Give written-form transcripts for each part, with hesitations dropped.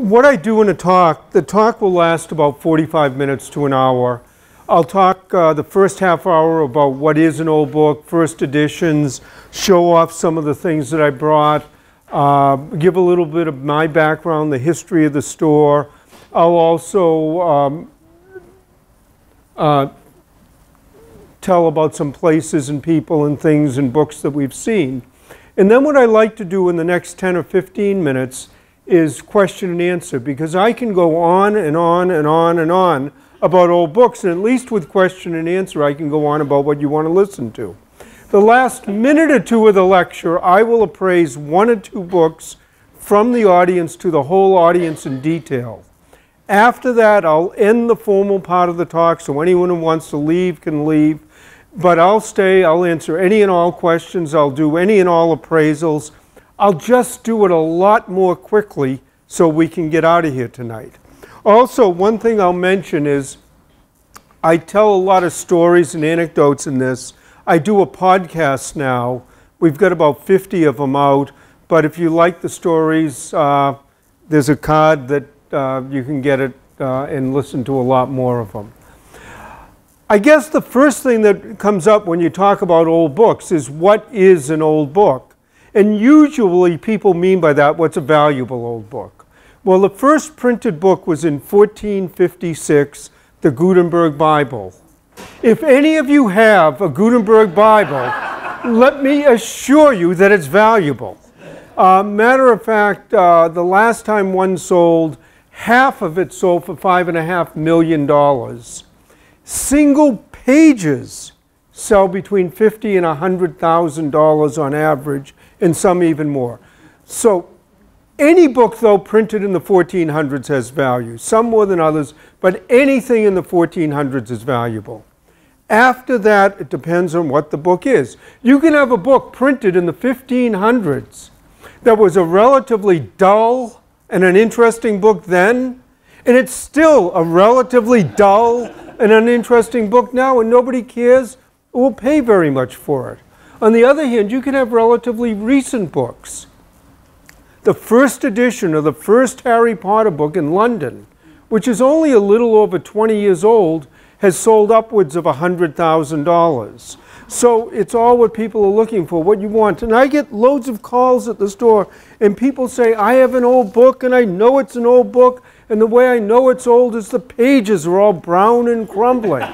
what I do in a talk, the talk will last about 45 minutes to an hour. I'll talk the first half hour about what is an old book, first editions, show off some of the things that I brought, give a little bit of my background, the history of the store. I'll also tell about some places and people and things and books that we've seen. And then what I like to do in the next 10 or 15 minutes is question and answer, because I can go on and on and on and on about old books, and at least with question and answer I can go on about what you want to listen to. The last minute or two of the lecture I will appraise one or two books from the audience to the whole audience in detail. After that I'll end the formal part of the talk, so anyone who wants to leave can leave, but I'll stay, I'll answer any and all questions, I'll do any and all appraisals. I'll just do it a lot more quickly so we can get out of here tonight. Also, one thing I'll mention is I tell a lot of stories and anecdotes in this. I do a podcast now. We've got about 50 of them out, but if you like the stories, there's a card that you can get it and listen to a lot more of them. I guess the first thing that comes up when you talk about old books is what is an old book? And usually people mean by that what's a valuable old book. Well, the first printed book was in 1456, the Gutenberg Bible. If any of you have a Gutenberg Bible, let me assure you that it's valuable. Matter of fact, the last time one sold, half of it sold for $5.5 million. Single pages sell between $50,000 and $100,000 on average, and some even more. So any book, though, printed in the 1400s has value, some more than others, but anything in the 1400s is valuable. After that, it depends on what the book is. You can have a book printed in the 1500s that was a relatively dull and an interesting book then, and it's still a relatively dull and uninteresting book now, and nobody cares or will pay very much for it. On the other hand, you can have relatively recent books. The first edition of the first Harry Potter book in London, which is only a little over 20 years old, has sold upwards of $100,000. So it's all what people are looking for, what you want. And I get loads of calls at the store, and people say, I have an old book, and I know it's an old book, and the way I know it's old is the pages are all brown and crumbling.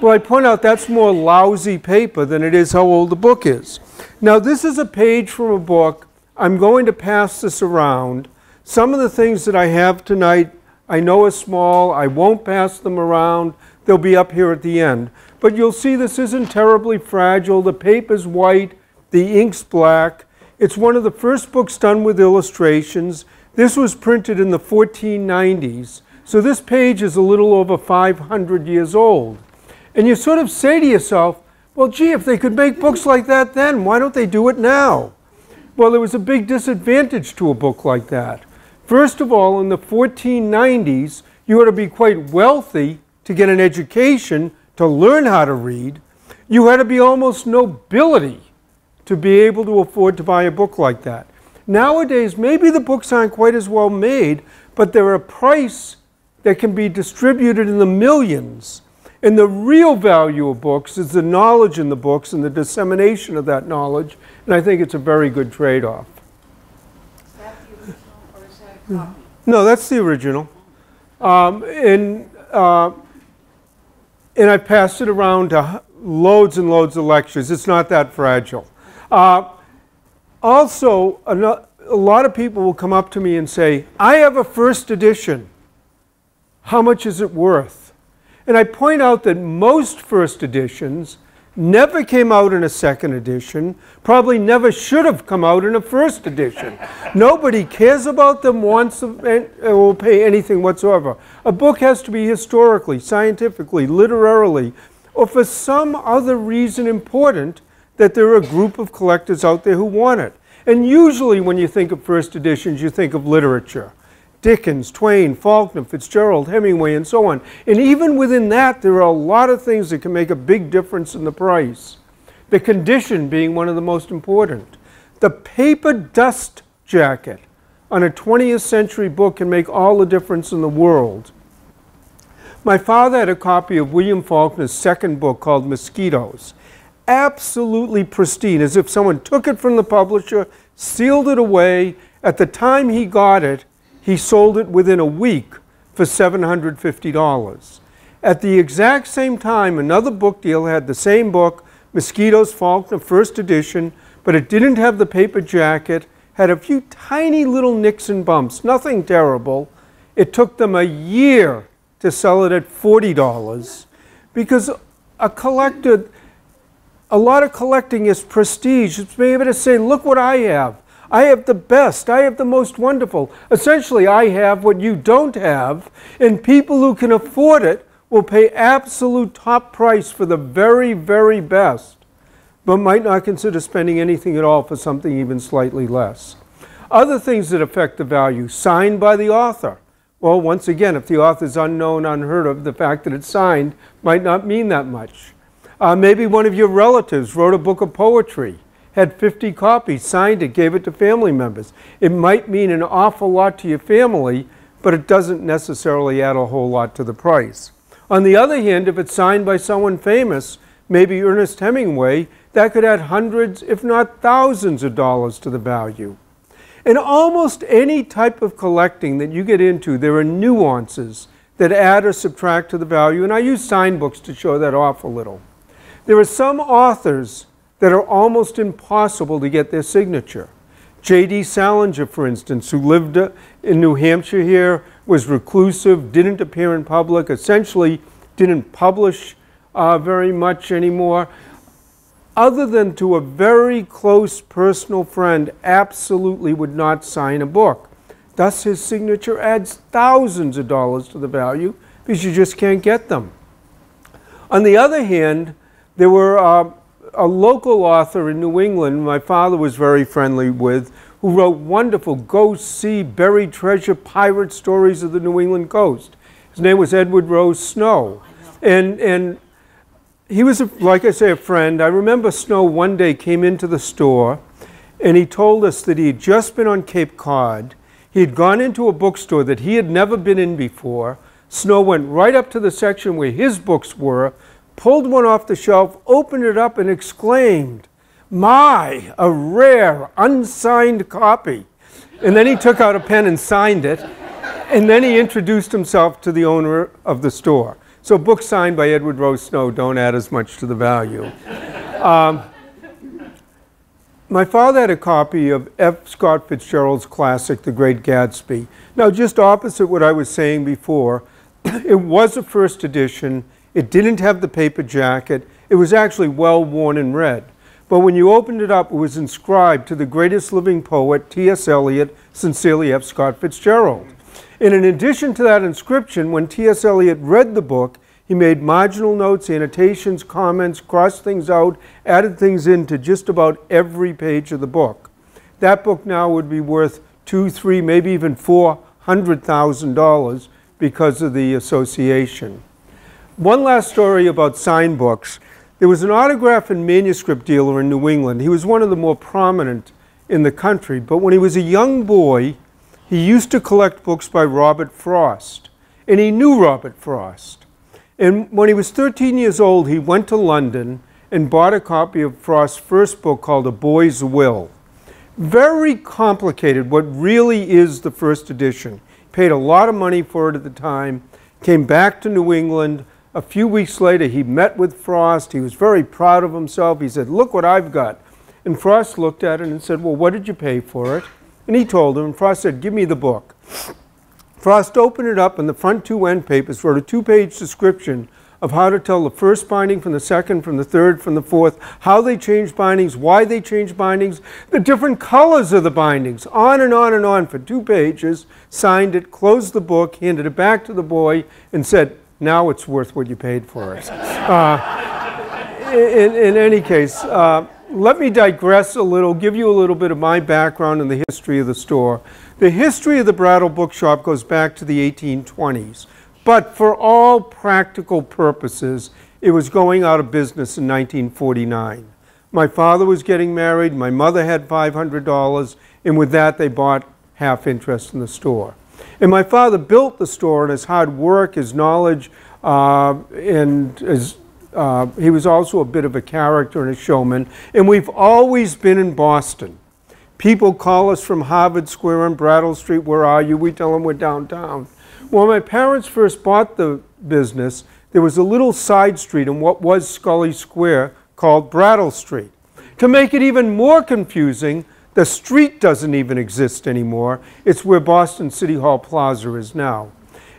Well, I point out that's more lousy paper than it is how old the book is. Now, this is a page from a book. I'm going to pass this around. Some of the things that I have tonight I know are small. I won't pass them around. They'll be up here at the end. But you'll see this isn't terribly fragile. The paper's white. The ink's black. It's one of the first books done with illustrations. This was printed in the 1490s. So this page is a little over 500 years old. And you sort of say to yourself, well, gee, if they could make books like that then, why don't they do it now? Well, there was a big disadvantage to a book like that. First of all, in the 1490s, you had to be quite wealthy to get an education, to learn how to read. You had to be almost nobility to be able to afford to buy a book like that. Nowadays, maybe the books aren't quite as well made, but they're a price that can be distributed in the millions. And the real value of books is the knowledge in the books and the dissemination of that knowledge, and I think it's a very good trade-off. Is that the original, or is that a copy? No, that's the original. And I passed it around to loads and loads of lectures. It's not that fragile. Also, a lot of people will come up to me and say, I have a first edition. How much is it worth? And I point out that most first editions never came out in a second edition, probably never should have come out in a first edition. Nobody cares about them, wants them, and will pay anything whatsoever. A book has to be historically, scientifically, literarily, or for some other reason important that there are a group of collectors out there who want it. And usually when you think of first editions, you think of literature. Dickens, Twain, Faulkner, Fitzgerald, Hemingway, and so on. And even within that, there are a lot of things that can make a big difference in the price. The condition being one of the most important. The paper dust jacket on a 20th century book can make all the difference in the world. My father had a copy of William Faulkner's second book called Mosquitoes. Absolutely pristine, as if someone took it from the publisher, sealed it away. At the time he got it, he sold it within a week for $750. At the exact same time, another book deal had the same book, Mosquitoes, Faulkner, first edition, but it didn't have the paper jacket, had a few tiny little nicks and bumps, nothing terrible. It took them a year to sell it at $40 because a lot of collecting is prestige. It's being able to say, look what I have. I have the best. I have the most wonderful. Essentially, I have what you don't have, and people who can afford it will pay absolute top price for the very, very best, but might not consider spending anything at all for something even slightly less. Other things that affect the value, signed by the author. Well, once again, if the author is unknown, unheard of, the fact that it's signed might not mean that much. Maybe one of your relatives wrote a book of poetry, had 50 copies, signed it, gave it to family members. It might mean an awful lot to your family, but it doesn't necessarily add a whole lot to the price. On the other hand, if it's signed by someone famous, maybe Ernest Hemingway, that could add hundreds, if not thousands of dollars to the value. In almost any type of collecting that you get into, there are nuances that add or subtract to the value, and I use signed books to show that off a little. There are some authors that are almost impossible to get their signature. J.D. Salinger, for instance, who lived in New Hampshire here, was reclusive, didn't appear in public, essentially didn't publish very much anymore. Other than to a very close personal friend, absolutely would not sign a book. Thus, his signature adds thousands of dollars to the value because you just can't get them. On the other hand, there were a local author in New England my father was very friendly with, who wrote wonderful ghost, sea, buried treasure, pirate stories of the New England coast. His name was Edward Rose Snow. And he was, like I say, a friend. I remember Snow one day came into the store and he told us that he had just been on Cape Cod. He had gone into a bookstore that he had never been in before. Snow went right up to the section where his books were, pulled one off the shelf, opened it up and exclaimed, "My, a rare, unsigned copy." And then he took out a pen and signed it, and then he introduced himself to the owner of the store. So books signed by Edward Rose Snow don't add as much to the value. My father had a copy of F. Scott Fitzgerald's classic, The Great Gatsby. Now, just opposite what I was saying before, it was a first edition. It didn't have the paper jacket. It was actually well worn and read. But when you opened it up, it was inscribed to the greatest living poet, T.S. Eliot, sincerely F. Scott Fitzgerald. And in addition to that inscription, when T.S. Eliot read the book, he made marginal notes, annotations, comments, crossed things out, added things into just about every page of the book. That book now would be worth $200,000, $300,000, maybe even $400,000 because of the association. One last story about signed books. There was an autograph and manuscript dealer in New England. He was one of the more prominent in the country, but when he was a young boy, he used to collect books by Robert Frost, and he knew Robert Frost. And when he was 13 years old, he went to London and bought a copy of Frost's first book called A Boy's Will. Very complicated, what really is the first edition. Paid a lot of money for it at the time, came back to New England. A few weeks later, he met with Frost. He was very proud of himself. He said, "Look what I've got." And Frost looked at it and said, "Well, what did you pay for it?" And he told him, and Frost said, "Give me the book." Frost opened it up, and the front two end papers wrote a two-page description of how to tell the first binding from the second, from the third, from the fourth, how they changed bindings, why they changed bindings, the different colors of the bindings, on and on and on for 2 pages, signed it, closed the book, handed it back to the boy, and said, "Now it's worth what you paid for it." In any case, let me digress a little, give you a little bit of my background and the history of the store. The history of the Brattle Book Shop goes back to the 1820s, but for all practical purposes, it was going out of business in 1949. My father was getting married, my mother had $500, and with that they bought half interest in the store. And my father built the store on his hard work, his knowledge, and he was also a bit of a character and a showman. And we've always been in Boston. People call us from Harvard Square on Brattle Street, "Where are you?" We tell them we're downtown. When my parents first bought the business, there was a little side street in what was Scully Square called Brattle Street. To make it even more confusing, the street doesn't even exist anymore. It's where Boston City Hall Plaza is now.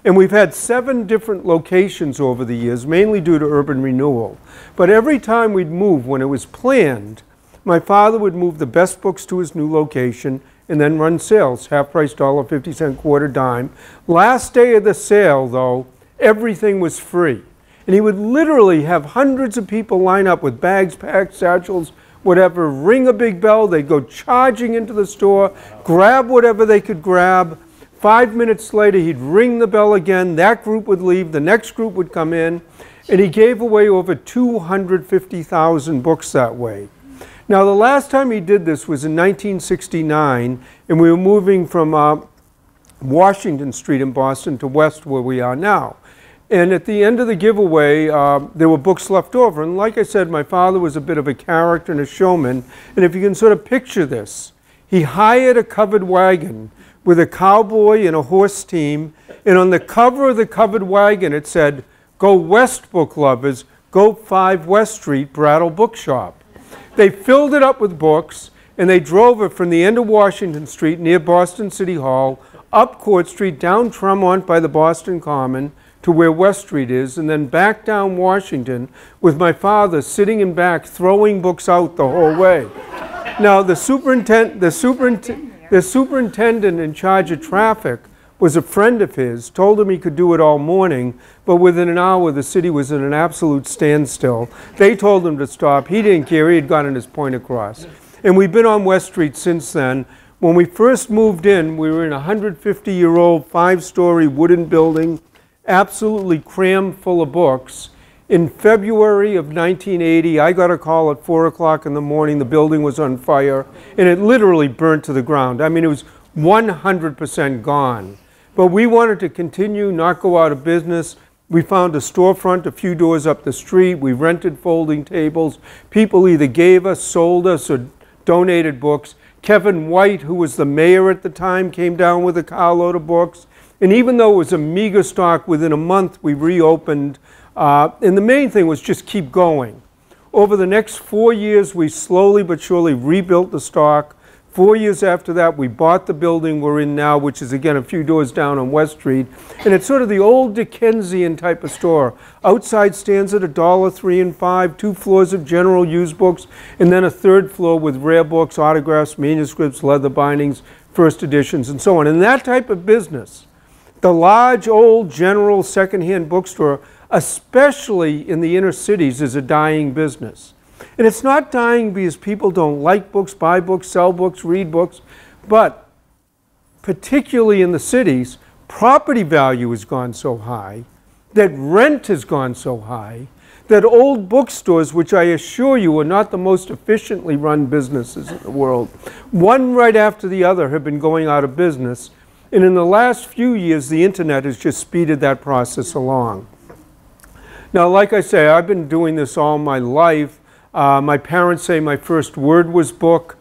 And we've had 7 different locations over the years, mainly due to urban renewal. But every time we'd move, when it was planned, my father would move the best books to his new location and then run sales, half price, $1.50, quarter dime. Last day of the sale, though, everything was free. And he would literally have hundreds of people line up with bags, packs, satchels, whatever, ring a big bell. They'd go charging into the store, grab whatever they could grab. 5 minutes later, he'd ring the bell again. That group would leave. The next group would come in. And he gave away over 250,000 books that way. Now, the last time he did this was in 1969, and we were moving from Washington Street in Boston to West, where we are now. And at the end of the giveaway, there were books left over. And like I said, my father was a bit of a character and a showman. And if you can sort of picture this, he hired a covered wagon with a cowboy and a horse team. And on the cover of the covered wagon, it said, "Go West, book lovers, go 5 West Street, Brattle Book Shop." They filled it up with books, and they drove it from the end of Washington Street near Boston City Hall, up Court Street, down Tremont by the Boston Common to where West Street is, and then back down Washington with my father sitting in back throwing books out the whole way. Now, the superintendent in charge of traffic was a friend of his, told him he could do it all morning, but within an hour the city was in an absolute standstill. They told him to stop. He didn't care. He had gotten his point across. And we've been on West Street since then. When we first moved in, we were in a 150-year-old 5-story wooden building, absolutely crammed full of books. In February of 1980, I got a call at 4 o'clock in the morning. The building was on fire, and it literally burnt to the ground. I mean, it was 100% gone. But we wanted to continue, not go out of business. We found a storefront a few doors up the street. We rented folding tables. People either gave us, sold us, or donated books. Kevin White, who was the mayor at the time, came down with a carload of books. And even though it was a meager stock, within a month we reopened. And the main thing was just keep going. Over the next 4 years, we slowly but surely rebuilt the stock. 4 years after that, we bought the building we're in now, which is, again, a few doors down on West Street. And it's sort of the old Dickensian type of store. Outside stands at $1.03 and $5, 2 floors of general used books, and then a 3rd floor with rare books, autographs, manuscripts, leather bindings, first editions, and so on. And that type of business, the large, old, general, secondhand bookstore, especially in the inner cities, is a dying business. And it's not dying because people don't like books, buy books, sell books, read books, but particularly in the cities, property value has gone so high, that rent has gone so high, that old bookstores, which I assure you are not the most efficiently run businesses in the world, one right after the other have been going out of business. And in the last few years, the internet has just speeded that process along. Now, like I say, I've been doing this all my life. My parents say my first word was book.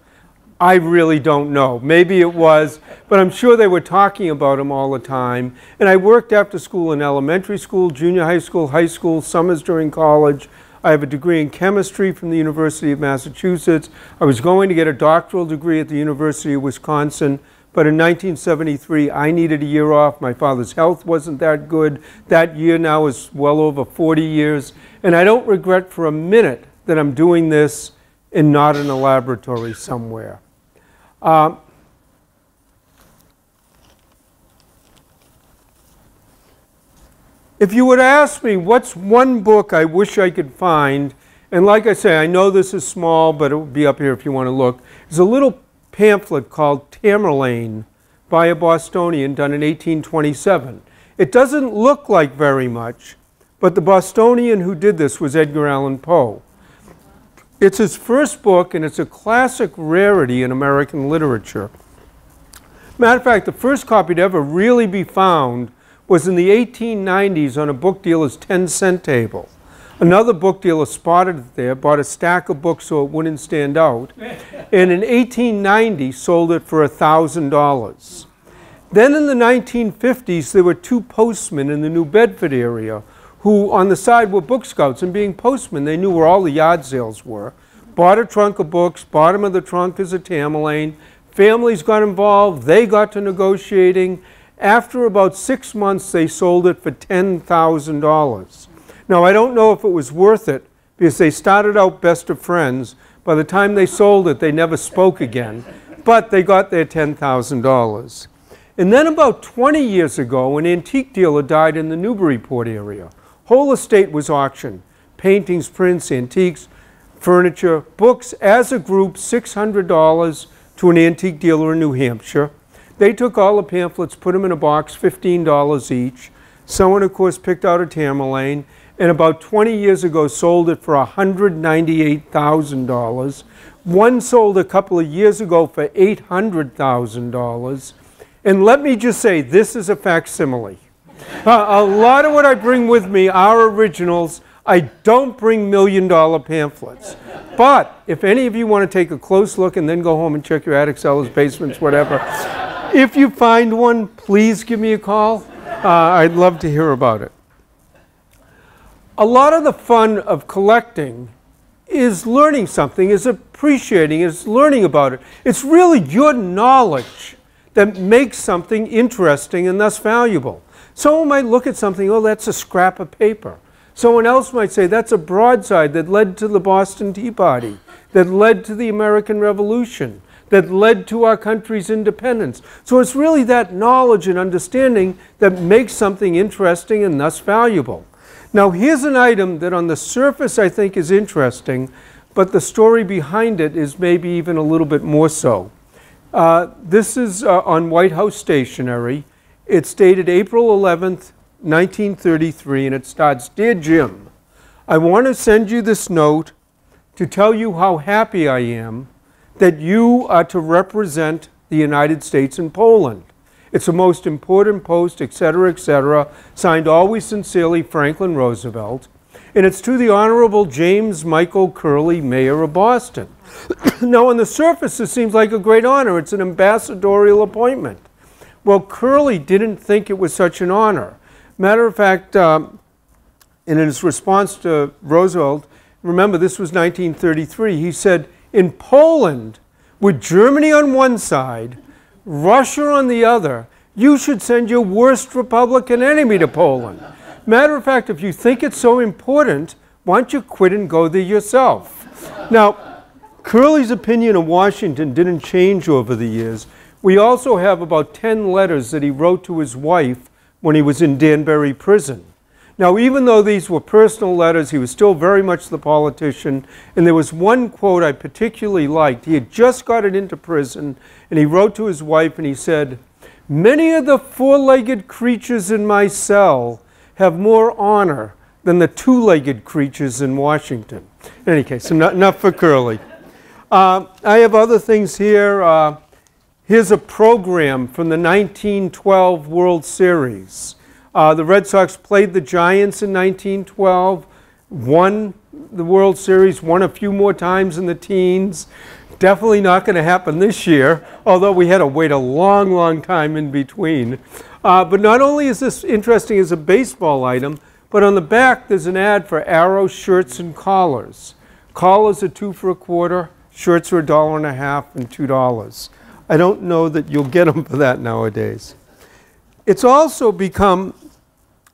I really don't know. Maybe it was, but I'm sure they were talking about them all the time. And I worked after school in elementary school, junior high school, summers during college. I have a degree in chemistry from the University of Massachusetts. I was going to get a doctoral degree at the University of Wisconsin, but in 1973, I needed a year off. My father's health wasn't that good. That year now is well over 40 years, and I don't regret for a minute that I'm doing this and not in a laboratory somewhere. If you would ask me what's one book I wish I could find, and like I say, I know this is small, but it will be up here if you want to look. There's a little pamphlet called Tamerlane by a Bostonian done in 1827. It doesn't look like very much, but the Bostonian who did this was Edgar Allan Poe. It's his first book, and it's a classic rarity in American literature. Matter of fact, the first copy to ever really be found was in the 1890s on a book dealer's 10-cent table. Another book dealer spotted it there, bought a stack of books so it wouldn't stand out, and in 1890 sold it for $1,000. Then in the 1950s, there were two postmen in the New Bedford area who on the side were book scouts, and being postmen, they knew where all the yard sales were. Bought a trunk of books, bottom of the trunk is a Tamerlane. Families got involved, they got to negotiating. After about 6 months, they sold it for $10,000. Now, I don't know if it was worth it, because they started out best of friends. By the time they sold it, they never spoke again, but they got their $10,000. And then about 20 years ago, an antique dealer died in the Newburyport area. Whole estate was auctioned. Paintings, prints, antiques, furniture, books, as a group, $600 to an antique dealer in New Hampshire. They took all the pamphlets, put them in a box, $15 each. Someone, of course, picked out a Tamerlane, and about 20 years ago sold it for $198,000. One sold a couple of years ago for $800,000. And let me just say, this is a facsimile. A lot of what I bring with me are originals. I don't bring million-dollar pamphlets. But if any of you want to take a close look and then go home and check your attic, cellars, basements, whatever, if you find one, please give me a call. I'd love to hear about it. A lot of the fun of collecting is learning something, is appreciating, is learning about it. It's really your knowledge that makes something interesting and thus valuable. Someone might look at something, oh, that's a scrap of paper. Someone else might say, that's a broadside that led to the Boston Tea Party, that led to the American Revolution, that led to our country's independence. So it's really that knowledge and understanding that makes something interesting and thus valuable. Now, here's an item that on the surface I think is interesting, but the story behind it is maybe even a little bit more so. This is on White House stationery. It's dated April 11th, 1933, and it starts, Dear Jim, I want to send you this note to tell you how happy I am that you are to represent the United States in Poland. It's a most important post, etc., signed always sincerely, Franklin Roosevelt. And it's to the Honorable James Michael Curley, Mayor of Boston. Now, on the surface, this seems like a great honor. It's an ambassadorial appointment. Well, Curley didn't think it was such an honor. Matter of fact, in his response to Roosevelt, remember this was 1933, he said, in Poland, with Germany on one side, Russia on the other, you should send your worst Republican enemy to Poland. Matter of fact, if you think it's so important, why don't you quit and go there yourself? Now, Curley's opinion of Washington didn't change over the years. We also have about 10 letters that he wrote to his wife when he was in Danbury prison. Now, even though these were personal letters, he was still very much the politician. And there was one quote I particularly liked. He had just gotten into prison, and he wrote to his wife, and he said, many of the four-legged creatures in my cell have more honor than the two-legged creatures in Washington. In any case, enough for Curley. I have other things here. Here's a program from the 1912 World Series. The Red Sox played the Giants in 1912, won the World Series, won a few more times in the teens. Definitely not going to happen this year, although we had to wait a long, long time in between. But not only is this interesting as a baseball item, but on the back there's an ad for Arrow shirts and collars. Collars are $2 for $1, shirts are $1.50 and $2. I don't know that you'll get them for that nowadays. It's also become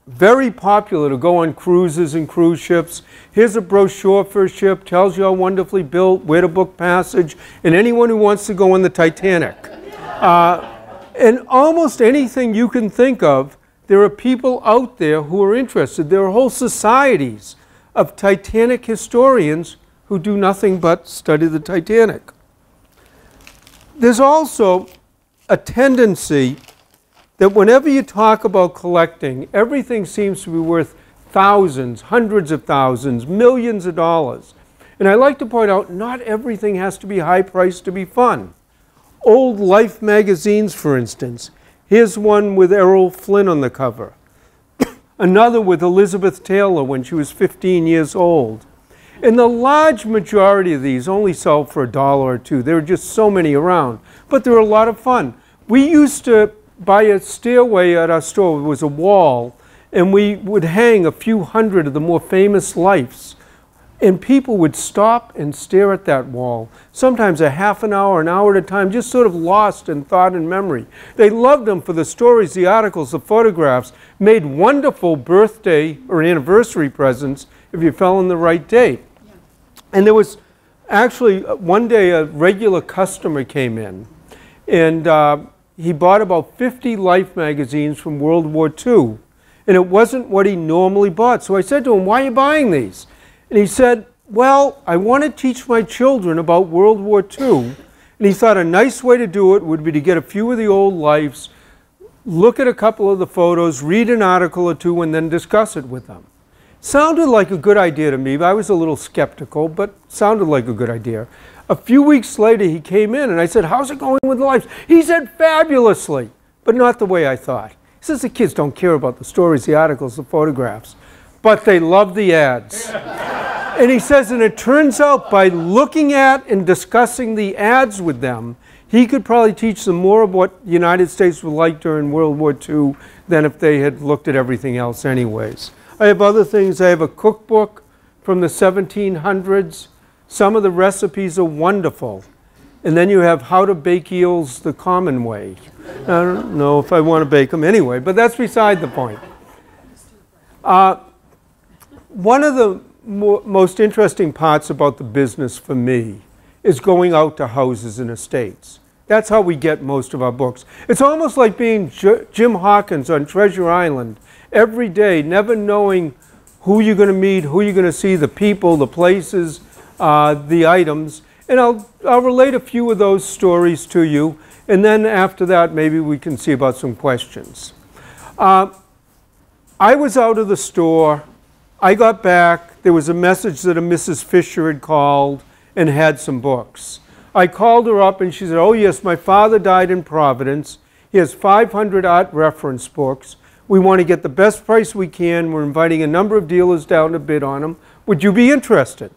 very popular to go on cruises and cruise ships. Here's a brochure for a ship, tells you how wonderfully built, where to book passage, and anyone who wants to go on the Titanic. And almost anything you can think of, there are people out there who are interested. There are whole societies of Titanic historians who do nothing but study the Titanic. There's also a tendency that whenever you talk about collecting, everything seems to be worth thousands, hundreds of thousands, millions of dollars. And I like to point out, not everything has to be high priced to be fun. Old Life magazines, for instance. Here's one with Errol Flynn on the cover. Another with Elizabeth Taylor when she was 15 years old. And the large majority of these only sell for $1 or $2. There are just so many around, but they're a lot of fun. We used to buy a stairway at our store. It was a wall, and we would hang a few hundred of the more famous lives. And people would stop and stare at that wall, sometimes a half an hour at a time, just sort of lost in thought and memory. They loved them for the stories, the articles, the photographs, made wonderful birthday or anniversary presents if you fell on the right date. Yeah. And there was actually one day a regular customer came in, and he bought about 50 Life magazines from World War II. And it wasn't what he normally bought. So I said to him, "Why are you buying these?" And he said, "Well, I want to teach my children about World War II." And he thought a nice way to do it would be to get a few of the old Lives, look at a couple of the photos, read an article or two, and then discuss it with them. Sounded like a good idea to me. I was a little skeptical, but sounded like a good idea. A few weeks later, he came in, and I said, "How's it going with the Lives?" He said, "Fabulously," but not the way I thought. He says the kids don't care about the stories, the articles, the photographs, but they love the ads. And he says, and it turns out by looking at and discussing the ads with them, he could probably teach them more of what the United States was like during World War II than if they had looked at everything else anyways. I have other things. I have a cookbook from the 1700s. Some of the recipes are wonderful. And then you have How to Bake Eels the Common Way. I don't know if I want to bake them anyway, but that's beside the point. One of the most interesting parts about the business for me is going out to houses and estates. That's how we get most of our books. It's almost like being Jim Hawkins on Treasure Island every day, never knowing who you're going to meet, who you're going to see, the people, the places, the items. And I'll relate a few of those stories to you, and then after that maybe we can see about some questions. I was out of the store. I got back. There was a message that a Mrs. Fisher had called and had some books. I called her up and she said, "Oh yes, my father died in Providence. He has 500 art reference books. We want to get the best price we can. We're inviting a number of dealers down to bid on them. Would you be interested?"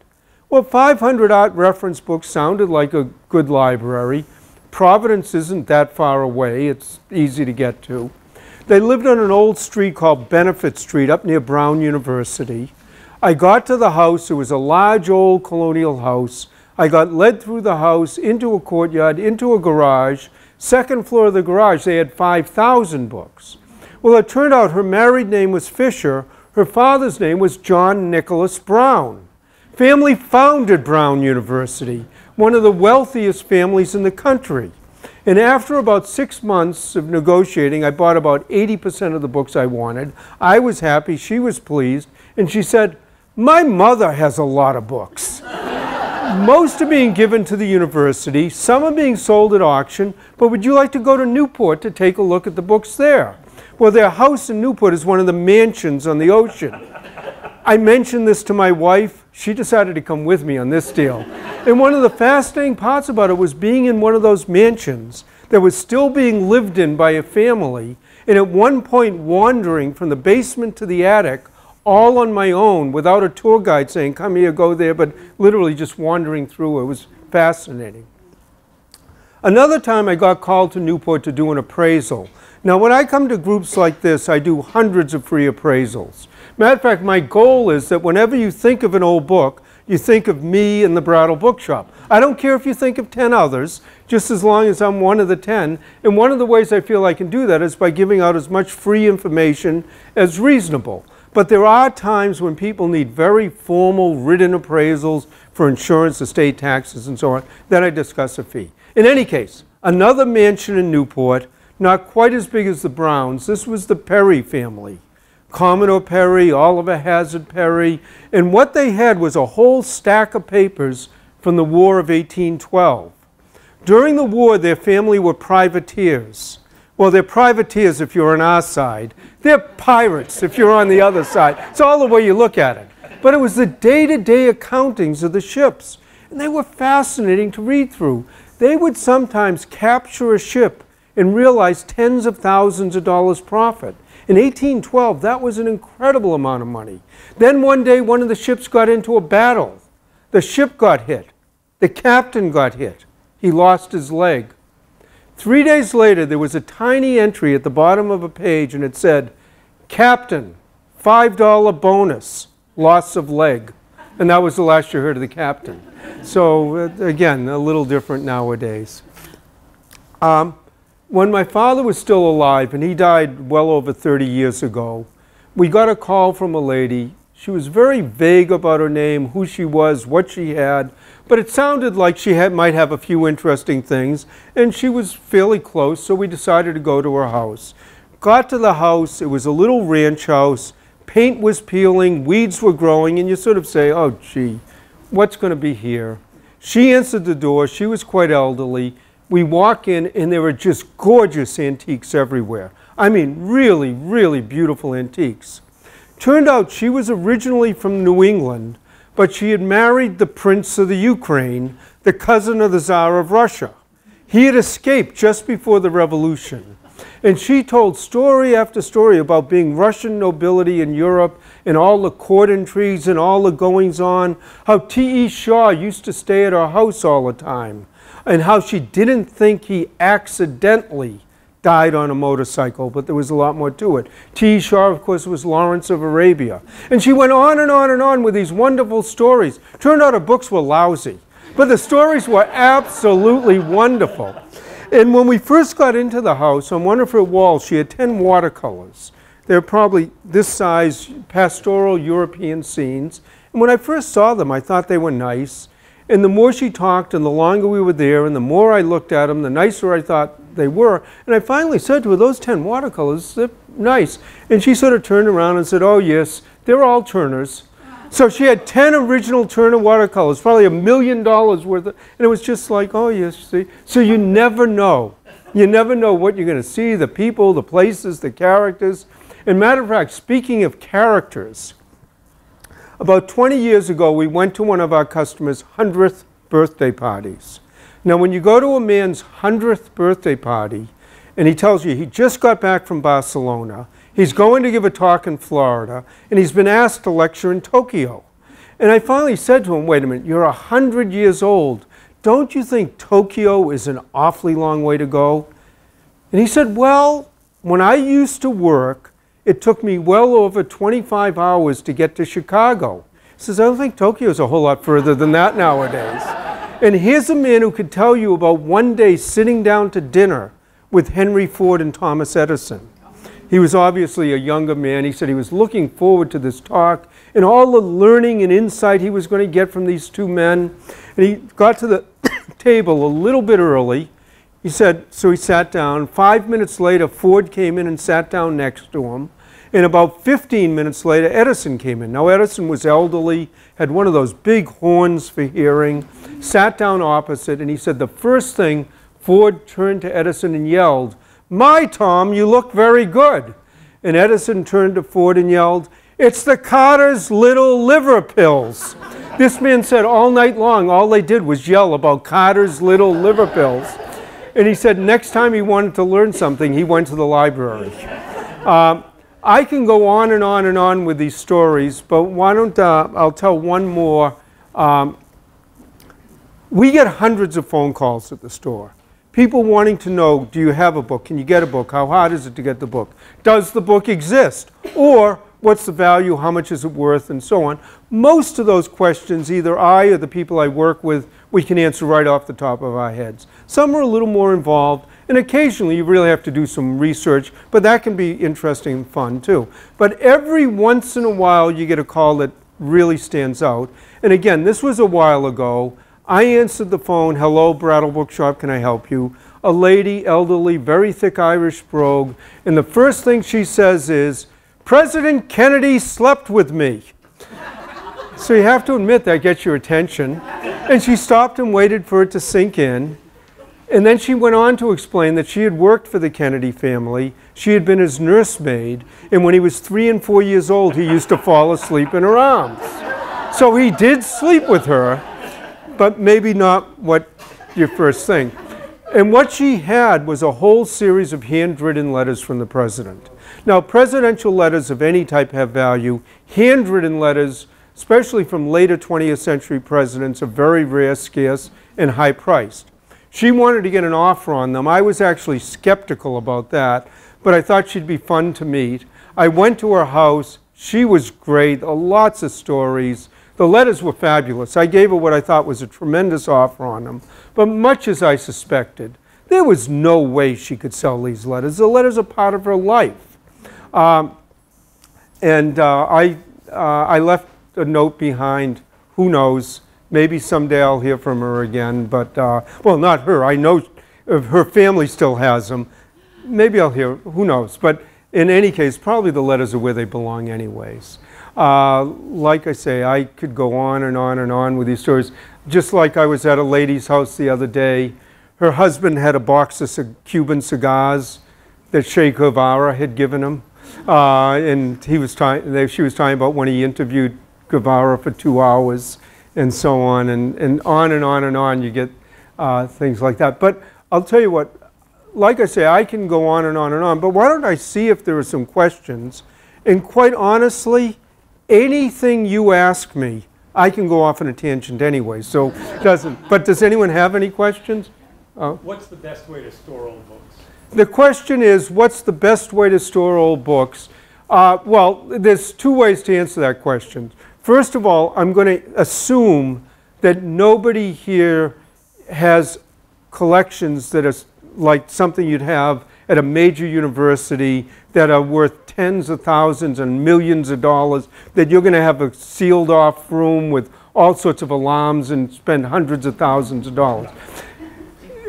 Well, 500 art reference books sounded like a good library. Providence isn't that far away. It's easy to get to. They lived on an old street called Benefit Street up near Brown University. I got to the house. It was a large old colonial house. I got led through the house into a courtyard, into a garage. Second floor of the garage, they had 5,000 books. Well, it turned out her married name was Fisher. Her father's name was John Nicholas Brown. Family founded Brown University, one of the wealthiest families in the country. And after about 6 months of negotiating, I bought about 80% of the books I wanted. I was happy, she was pleased, and she said, "My mother has a lot of books." Most are being given to the university, some are being sold at auction, but would you like to go to Newport to take a look at the books there? Well, their house in Newport is one of the mansions on the ocean. I mentioned this to my wife. She decided to come with me on this deal. And one of the fascinating parts about it was being in one of those mansions that was still being lived in by a family, and at one point wandering from the basement to the attic all on my own without a tour guide saying, "Come here, go there," but literally just wandering through. It was fascinating. Another time I got called to Newport to do an appraisal. Now, when I come to groups like this, I do hundreds of free appraisals. Matter of fact, my goal is that whenever you think of an old book, you think of me and the Brattle Book Shop. I don't care if you think of 10 others, just as long as I'm one of the 10. And one of the ways I feel I can do that is by giving out as much free information as reasonable. But there are times when people need very formal written appraisals for insurance, estate taxes, and so on. Then I discuss a fee. In any case, another mansion in Newport, not quite as big as the Browns. This was the Perry family. Commodore Perry, Oliver Hazard Perry, and what they had was a whole stack of papers from the War of 1812. During the war, their family were privateers. Well, they're privateers if you're on our side. They're pirates if you're on the other side. It's all the way you look at it. But it was the day-to-day accountings of the ships, and they were fascinating to read through. They would sometimes capture a ship and realize tens of thousands of dollars profit. In 1812, that was an incredible amount of money. Then one day, one of the ships got into a battle. The ship got hit. The captain got hit. He lost his leg. 3 days later, there was a tiny entry at the bottom of a page, and it said, "Captain, $5 bonus, loss of leg." And that was the last you heard of the captain. So again, a little different nowadays. When my father was still alive, and he died well over 30 years ago, we got a call from a lady. She was very vague about her name, who she was, what she had, but it sounded like she might have a few interesting things, and she was fairly close, so we decided to go to her house. Got to the house, it was a little ranch house, paint was peeling, weeds were growing, and you sort of say, oh gee, what's going to be here? She answered the door. She was quite elderly. We walk in, and there were just gorgeous antiques everywhere. I mean, really, really beautiful antiques. Turned out she was originally from New England, but she had married the Prince of the Ukraine, the cousin of the Tsar of Russia. He had escaped just before the revolution. And she told story after story about being Russian nobility in Europe and all the court intrigues and all the goings-on, how T.E. Shaw used to stay at her house all the time, and how she didn't think he accidentally died on a motorcycle, but there was a lot more to it. T.E. Shaw, of course, was Lawrence of Arabia. And she went on and on and on with these wonderful stories. Turned out her books were lousy, but the stories were absolutely wonderful. And when we first got into the house, on one of her walls, she had 10 watercolors. They're probably this size, pastoral European scenes. And when I first saw them, I thought they were nice. And the more she talked and the longer we were there and the more I looked at them, the nicer I thought they were. And I finally said to her, those 10 watercolors, they're nice. And she sort of turned around and said, oh yes, they're all Turners. So she had 10 original Turner watercolors, probably $1 million worth of, and it was just like, oh yes, see. So you never know. You never know what you're going to see, the people, the places, the characters. And matter of fact, speaking of characters, about 20 years ago, we went to one of our customers' 100th birthday parties. Now, when you go to a man's 100th birthday party, and he tells you he just got back from Barcelona, he's going to give a talk in Florida, and he's been asked to lecture in Tokyo. And I finally said to him, wait a minute, you're 100 years old. Don't you think Tokyo is an awfully long way to go? And he said, well, when I used to work, it took me well over 25 hours to get to Chicago. He says, I don't think Tokyo's a whole lot further than that nowadays. And here's a man who could tell you about one day sitting down to dinner with Henry Ford and Thomas Edison. He was obviously a younger man. He said he was looking forward to this talk and all the learning and insight he was going to get from these two men. And he got to the table a little bit early. He said, so he sat down. 5 minutes later, Ford came in and sat down next to him. And about 15 minutes later, Edison came in. Now, Edison was elderly, had one of those big horns for hearing, sat down opposite, and he said the first thing, Ford turned to Edison and yelled, "My Tom, you look very good." And Edison turned to Ford and yelled, "It's the Carter's little liver pills." This man said all night long, all they did was yell about Carter's little liver pills. And he said next time he wanted to learn something, he went to the library. I can go on and on and on with these stories, but why don't I'll tell one more. We get hundreds of phone calls at the store. People wanting to know, do you have a book? Can you get a book? How hard is it to get the book? Does the book exist? Or what's the value? How much is it worth? And so on. Most of those questions, either I or the people I work with, we can answer right off the top of our heads. Some are a little more involved, and occasionally you really have to do some research, but that can be interesting and fun too. But every once in a while you get a call that really stands out. And again, this was a while ago. I answered the phone, "Hello, Brattle Book Shop, can I help you?" A lady, elderly, very thick Irish brogue, and the first thing she says is, "President Kennedy slept with me." So you have to admit that gets your attention. And she stopped and waited for it to sink in. And then she went on to explain that she had worked for the Kennedy family. She had been his nursemaid, and when he was 3 and 4 years old, he used to fall asleep in her arms. So he did sleep with her, but maybe not what your first thing. And what she had was a whole series of handwritten letters from the president. Now, presidential letters of any type have value. Handwritten letters, especially from later 20th century presidents, are very rare, scarce, and high-priced. She wanted to get an offer on them. I was actually skeptical about that, but I thought she'd be fun to meet. I went to her house. She was great, lots of stories. The letters were fabulous. I gave her what I thought was a tremendous offer on them. But much as I suspected, there was no way she could sell these letters. The letters are part of her life. I left a note behind. Who knows? Maybe someday I'll hear from her again. But, well, not her. I know her family still has them. Maybe I'll hear. Who knows? But in any case, probably the letters are where they belong anyways. Like I say, I could go on and on and on with these stories. Just like I was at a lady's house the other day. Her husband had a box of Cuban cigars that Che Guevara had given him. And she was talking about when he interviewed Guevara for 2 hours and so on and on and on and on. You get things like that. But I'll tell you what, like I say, I can go on and on and on. But why don't I see if there are some questions? And quite honestly, anything you ask me, I can go off on a tangent anyway, so but does anyone have any questions? What's the best way to store old books? The question is, what's the best way to store old books? Well, there's 2 ways to answer that question. First of all, I'm going to assume that nobody here has collections that are like something you'd have at a major university that are worth tens of thousands and millions of dollars, that you're going to have a sealed off room with all sorts of alarms and spend hundreds of thousands of dollars.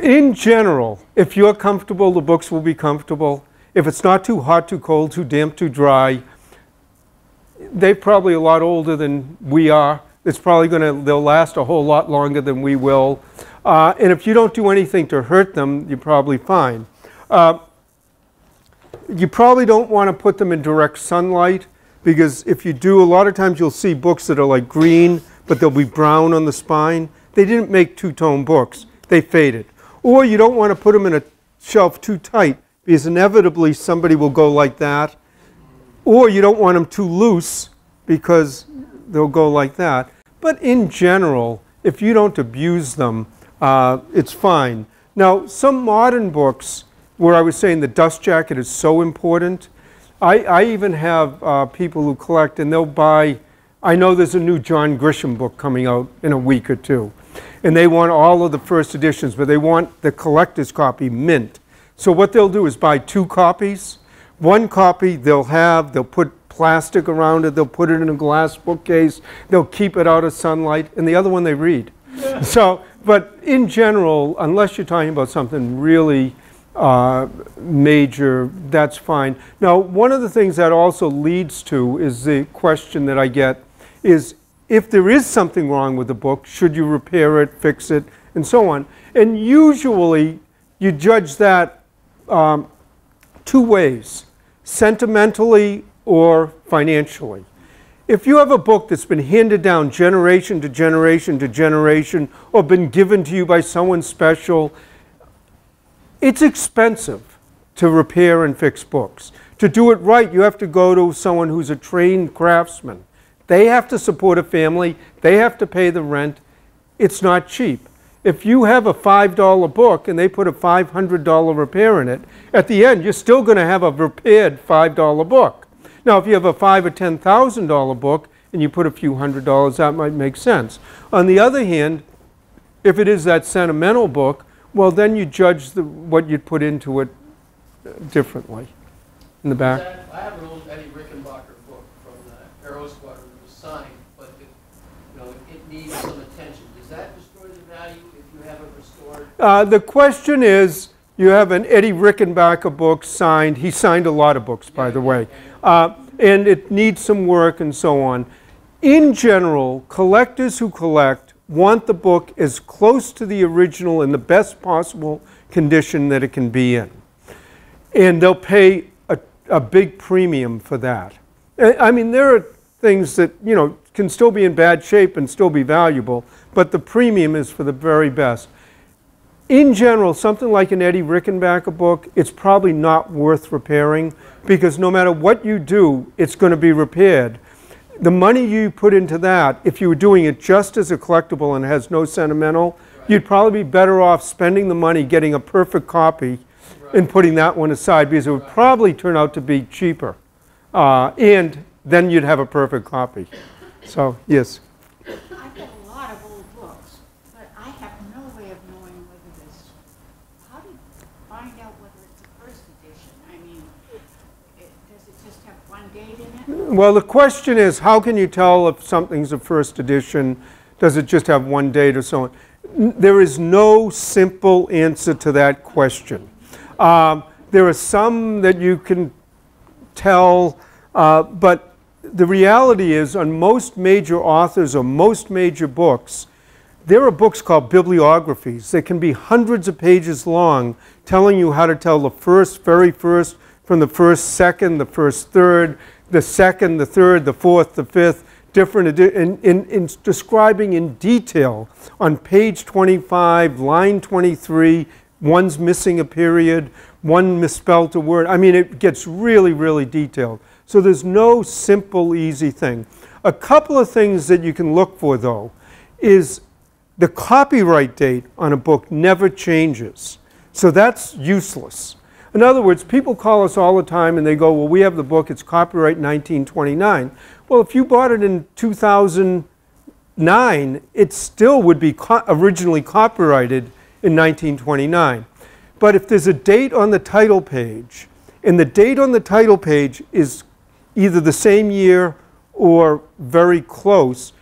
In general, if you're comfortable, the books will be comfortable. If it's not too hot, too cold, too damp, too dry, they're probably a lot older than we are. It's probably they'll last a whole lot longer than we will. And if you don't do anything to hurt them, you're probably fine. You probably don't want to put them in direct sunlight, because if you do, a lot of times you'll see books that are like green, but they'll be brown on the spine. They didn't make two-tone books. They faded. Or you don't want to put them in a shelf too tight, because inevitably somebody will go like that. Or you don't want them too loose, because they'll go like that. But in general, if you don't abuse them, it's fine. Now, some modern books, where I was saying the dust jacket is so important, I even have people who collect, and they'll buy, I know there's a new John Grisham book coming out in a week or two, and they want all of the first editions, but they want the collector's copy mint. So what they'll do is buy 2 copies. One copy they'll put plastic around it, they'll put it in a glass bookcase, they'll keep it out of sunlight, and the other one they read. So, but in general, unless you're talking about something really major, that's fine. Now, one of the things that also leads to is the question that I get is, if there is something wrong with the book, should you repair it, fix it, and so on? And usually you judge that 2 ways, sentimentally or financially. If you have a book that's been handed down generation to generation to generation, or been given to you by someone special, it's expensive to repair and fix books. To do it right, you have to go to someone who's a trained craftsman. They have to support a family. They have to pay the rent. It's not cheap. If you have a $5 book and they put a $500 repair in it, at the end, you're still going to have a repaired $5 book. Now, if you have a $5,000 or $10,000 book and you put a few $100s, that might make sense. On the other hand, if it is that sentimental book, well, then you judge what you'd put into it differently. In the back. I have an old Eddie Rickenbacker book from the Aero Squadron that was signed, but it needs some attention. Does that destroy the value if you have it restored? The question is, you have an Eddie Rickenbacker book signed. He signed a lot of books, by the way. And it needs some work and so on. In general, collectors who collect want the book as close to the original in the best possible condition that it can be in. And they'll pay a big premium for that. I mean, there are things that, can still be in bad shape and still be valuable, but the premium is for the very best. in general, something like an Eddie Rickenbacker book, it's probably not worth repairing, because no matter what you do, it's going to be repaired. The money you put into that, if you were doing it just as a collectible and has no sentimental, you'd probably be better off spending the money getting a perfect copy and putting that one aside, because it would probably turn out to be cheaper. And then you'd have a perfect copy. So, yes. I've got a lot of old books, but I have no way of knowing whether this, how do you find out whether it's a first edition? I mean, does it just have one date in it? Well, the question is, how can you tell if something's a first edition? Does it just have one date or so on? There is no simple answer to that question. There are some that you can tell, but the reality is, on most major authors or most major books, there are books called bibliographies that can be hundreds of pages long, telling you how to tell the very first, from the first second, the first third, the second, the third, the fourth, the fifth, different, in describing in detail on page 25, line 23, one's missing a period, one misspelled a word. I mean, it gets really, really detailed. So there's no simple, easy thing. A couple of things that you can look for, though, is the copyright date on a book never changes. So that's useless. In other words, people call us all the time and they go, well, we have the book, it's copyright 1929. Well, if you bought it in 2009, it still would be originally copyrighted in 1929. But if there's a date on the title page, and the date on the title page is either the same year or very close,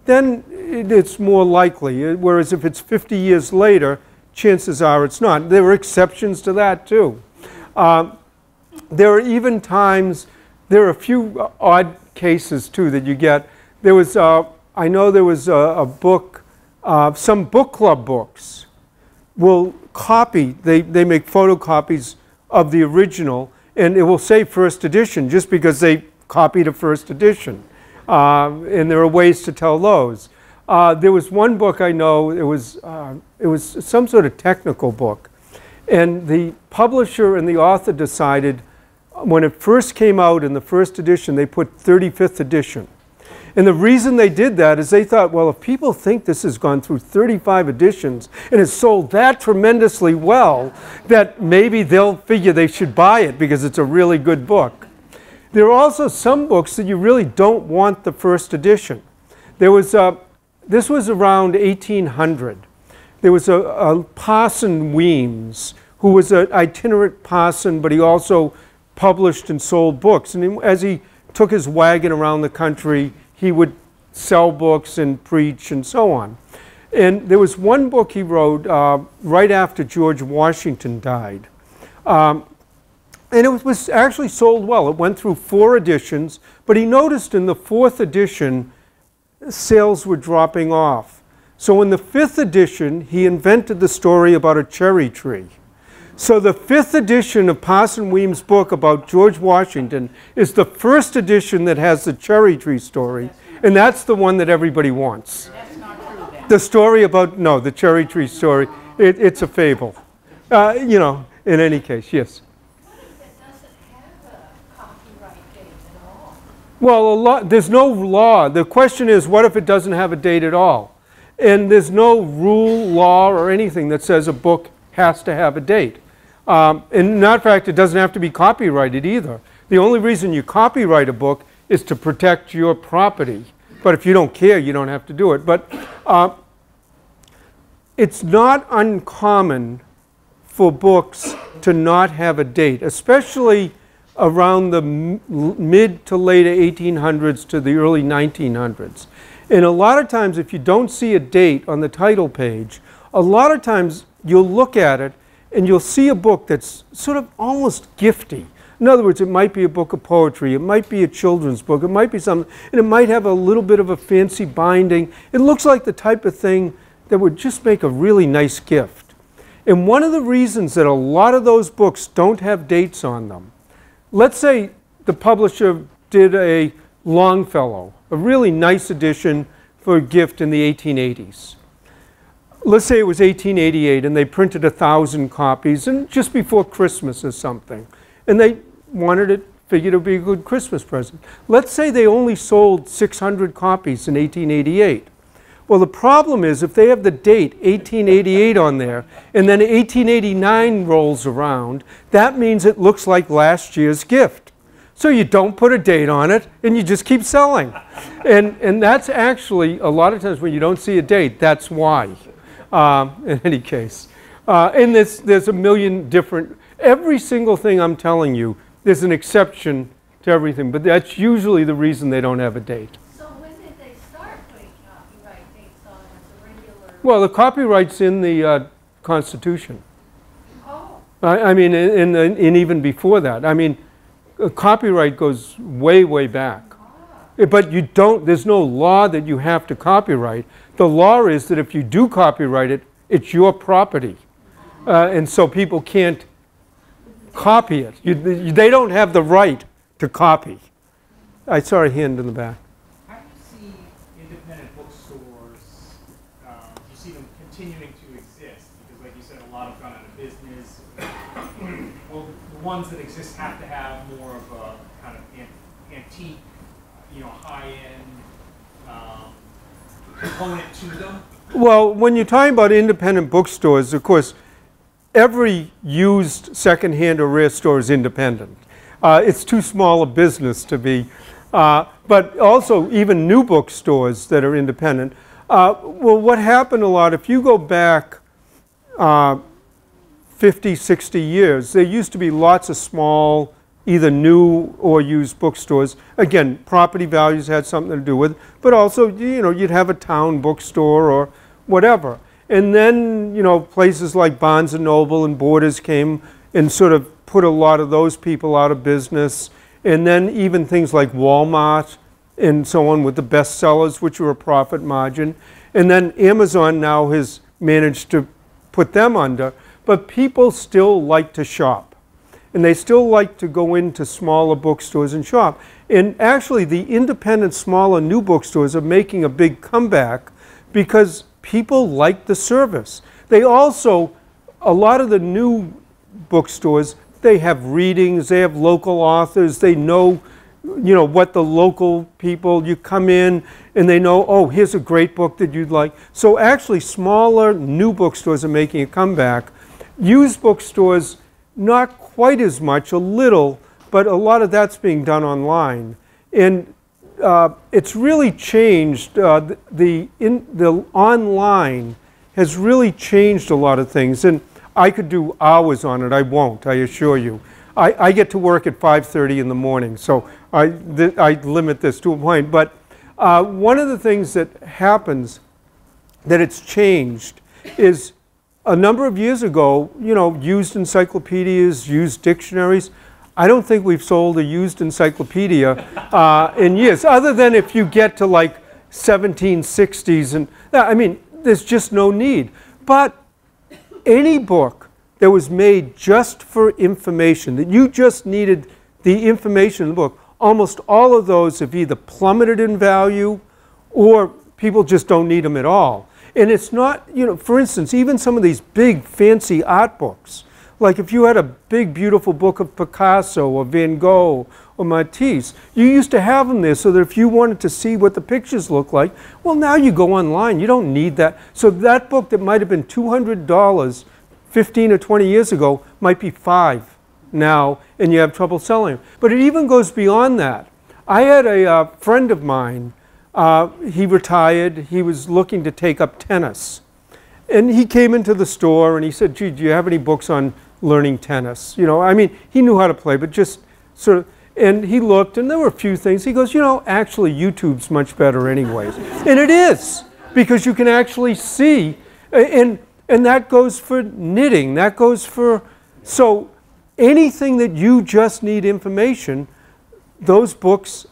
then it's more likely. Whereas if it's 50 years later, chances are it's not. There are exceptions to that too. There are even times, there are a few odd cases too that you get. There was, I know there was a book, some book club books will copy, they make photocopies of the original, and it will say first edition just because they copied a first edition. And there are ways to tell those. There was one book I know, it was some sort of technical book. And the publisher and the author decided, when it first came out in the first edition, they put 35th edition. And the reason they did that is they thought, well, if people think this has gone through 35 editions and has sold that tremendously well, that maybe they'll figure they should buy it because it's a really good book. There are also some books that you really don't want the first edition. There was this was around 1800. There was a parson Weems who was an itinerant parson, but he also published and sold books. And as he took his wagon around the country, he would sell books and preach and so on. And there was one book he wrote right after George Washington died. And it was actually sold well. It went through 4 editions, but he noticed in the 4th edition, sales were dropping off. So in the 5th edition, he invented the story about a cherry tree. So the 5th edition of Parson Weems' book about George Washington is the first edition that has the cherry tree story, and that's the one that everybody wants. That's not true then. The story about, no, the cherry tree story, it's a fable. You know, in any case, yes. What if it doesn't have a copyright date at all? Well, there's no law. The question is, what if it doesn't have a date at all? And there's no rule, law, or anything that says a book has to have a date. And in fact, it doesn't have to be copyrighted either. The only reason you copyright a book is to protect your property. But if you don't care, you don't have to do it. But it's not uncommon for books to not have a date, especially around the mid to late 1800s to the early 1900s. And a lot of times, if you don't see a date on the title page, a lot of times you'll look at it and you'll see a book that's sort of almost gifty. In other words, it might be a book of poetry, it might be a children's book, it might be something, and it might have a little bit of a fancy binding. It looks like the type of thing that would just make a really nice gift. And one of the reasons that a lot of those books don't have dates on them, let's say the publisher did a Longfellow, a really nice edition for a gift in the 1880s. let's say it was 1888 and they printed 1,000 copies and just before Christmas or something, and they wanted it, figured it would be a good Christmas present. Let's say they only sold 600 copies in 1888. Well, the problem is if they have the date 1888 on there and then 1889 rolls around, that means it looks like last year's gift. So you don't put a date on it and you just keep selling. And that's actually, a lot of times when you don't see a date, that's why, in any case. And there's a million different, every single thing I'm telling you, there's an exception to everything, but that's usually the reason they don't have a date. So when did they start putting copyright dates on as a regular? Well, the copyright's in the Constitution. Oh. I mean, and even before that. I mean, copyright goes way, way back. But you don't, there's no law that you have to copyright. The law is that if you do copyright it, it's your property. And so people can't copy it. They don't have the right to copy. I saw a hand in the back. How do you see independent bookstores, do you see them continuing to exist? Because like you said, a lot have gone out of business. Well, the ones that exist have to have more of a kind of antique, high-end component to them. Well, when you're talking about independent bookstores, of course, every used secondhand or rare store is independent. It's too small a business to be. But also even new bookstores that are independent. Well, what happened a lot, if you go back 50, 60 years, there used to be lots of small, either new or used bookstores. Again, property values had something to do with it, but also, you'd have a town bookstore or whatever. And then, places like Barnes and Noble and Borders came and sort of put a lot of those people out of business. And then even things like Walmart and so on with the bestsellers, which were a profit margin. And then Amazon now has managed to put them under. But people still like to shop. And they still like to go into smaller bookstores and shop. And actually, the independent, smaller, new bookstores are making a big comeback because people like the service. They also, a lot of the new bookstores, they have readings, they have local authors, they know, what the local people, you come in and they know, oh, here's a great book that you'd like. So actually, smaller, new bookstores are making a comeback. Used bookstores, not quite as much, a little, but a lot of that's being done online. And it's really changed, the online has really changed a lot of things. And I could do hours on it, I won't, I assure you. I get to work at 5:30 in the morning, so I limit this to a point. But one of the things that happens, that it's changed, is a number of years ago, used encyclopedias, used dictionaries, I don't think we've sold a used encyclopedia in years, other than if you get to like 1760s. And I mean, there's just no need. But any book that was made just for information, that you just needed the information in the book, almost all of those have either plummeted in value or people just don't need them at all. And it's not, for instance, even some of these big fancy art books, like if you had a big beautiful book of Picasso or Van Gogh or Matisse, you used to have them there so that if you wanted to see what the pictures look like, well, now you go online, you don't need that. So that book that might have been $200 15 or 20 years ago might be $5 now, and you have trouble selling them. But it even goes beyond that. I had a friend of mine, he retired, he was looking to take up tennis. And he came into the store and he said, gee, do you have any books on learning tennis? I mean, he knew how to play, but just sort of, and he looked and there were a few things. He goes, actually YouTube's much better anyways. And it is, because you can actually see, and that goes for knitting, that goes for, so anything that you just need information, those books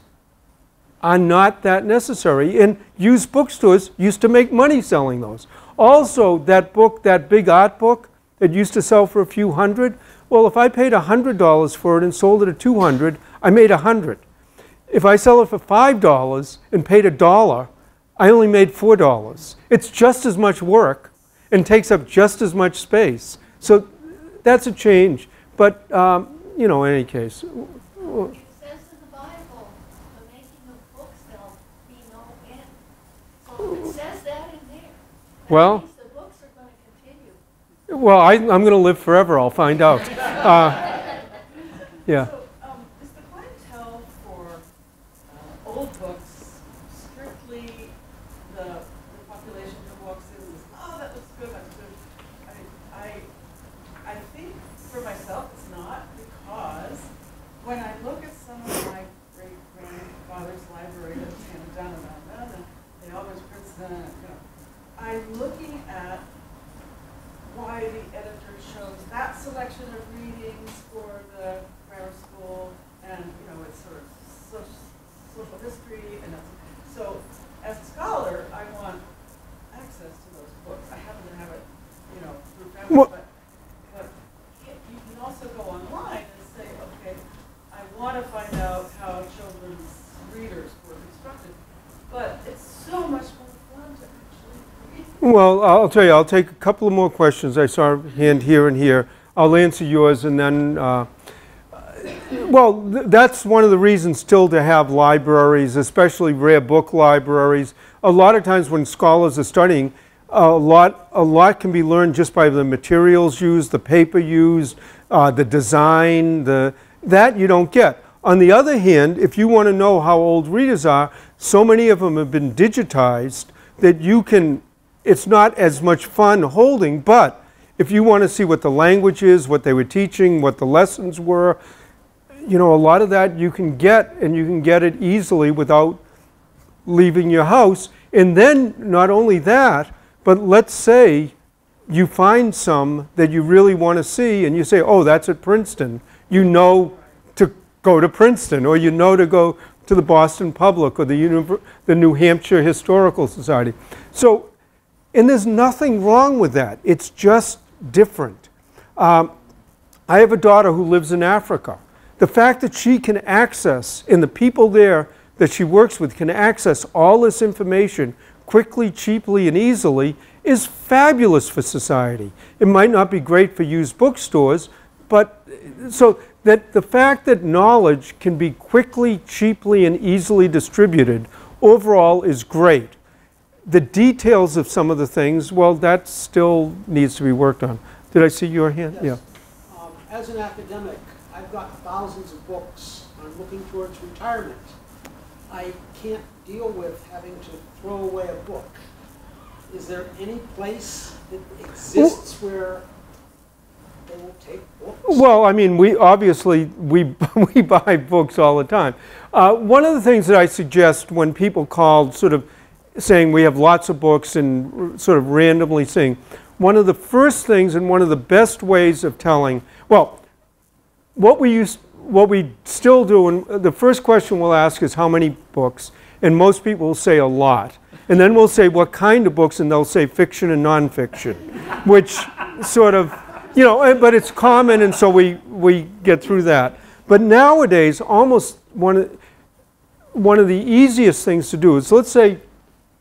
are not that necessary. And used bookstores used to make money selling those. Also, that book, that big art book that used to sell for a few hundred, well, if I paid $100 for it and sold it at $200, I made $100. If I sell it for $5 and paid $1, I only made $4. It's just as much work, and takes up just as much space. So that's a change. But, you know, in any case. It says in the Bible, the making of books there'll be no end. So if it says that in there, that Well, means the books are going to continue. well, I'm going to live forever. I'll find out. Yeah. So, is the clientele for old books strictly the population who walks in and says, oh, that looks good, that's good? I think for myself it's not, because when I look at some of my great-grandfather's library that's handed down and down and down, and they always print them, you know, I'm looking at why the editor shows that selection of readings for the grammar school, and you know, it's sort of social history, and so as a scholar, I want access to those books. I happen to have it, you know, through grammar, but you can also go online and say, okay, I want to find out how children's readers were constructed, but it's so much more fun to actually read. Well, I'll tell you, I'll take a couple of more questions. I saw a hand here and here. I'll answer yours, and then, that's one of the reasons still to have libraries, especially rare book libraries. A lot of times when scholars are studying, a lot can be learned just by the materials used, the paper used, the design, that you don't get. On the other hand, if you want to know how old readers are, so many of them have been digitized that you can, it's not as much fun holding, but if you want to see what the language is, what they were teaching, what the lessons were, you know, a lot of that you can get, and you can get it easily without leaving your house. And then not only that, but let's say you find some that you really want to see, and you say, oh, that's at Princeton. You know to go to Princeton, or you know to go to the Boston Public or the New Hampshire Historical Society. So, and there's nothing wrong with that. It's just different. I have a daughter who lives in Africa. The fact that she can access, and the people there that she works with can access all this information quickly, cheaply, and easily is fabulous for society. It might not be great for used bookstores, but so that the fact that knowledge can be quickly, cheaply, and easily distributed overall is great. The details of some of the things, well, that still needs to be worked on. Did I see your hand? Yes. Yeah. As an academic, I've got thousands of books. I'm looking towards retirement. I can't deal with having to throw away a book. Is there any place that exists where they will take books? Well, I mean, we obviously buy books all the time. One of the things that I suggest when people call sort of saying we have lots of books and sort of randomly saying, one of the first things and one of the best ways of telling, well, what we still do, and the first question we'll ask is how many books, and most people will say a lot. And then we'll say what kind of books, and they'll say fiction and nonfiction, which sort of, you know, but it's common, and so we get through that. But nowadays, almost one of the easiest things to do is, let's say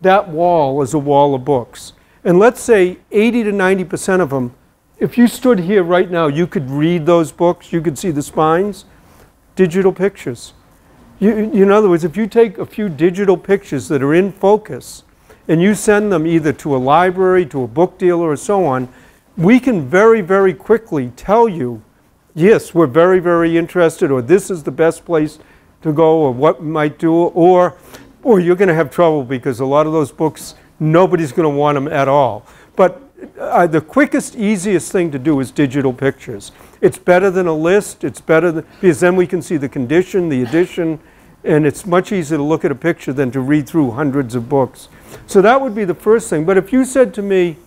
that wall is a wall of books. And let's say 80 to 90% of them, if you stood here right now, you could read those books, you could see the spines, digital pictures. In other words, if you take a few digital pictures that are in focus and you send them either to a library, to a book dealer, or so on, we can very, very quickly tell you, yes, we're very, very interested, or this is the best place to go, or what we might do, or you're going to have trouble because a lot of those books, nobody's going to want them at all. But the quickest, easiest thing to do is digital pictures. It's better than a list. It's better than, because then we can see the condition, the edition, and it's much easier to look at a picture than to read through hundreds of books. So that would be the first thing. But if you said to me,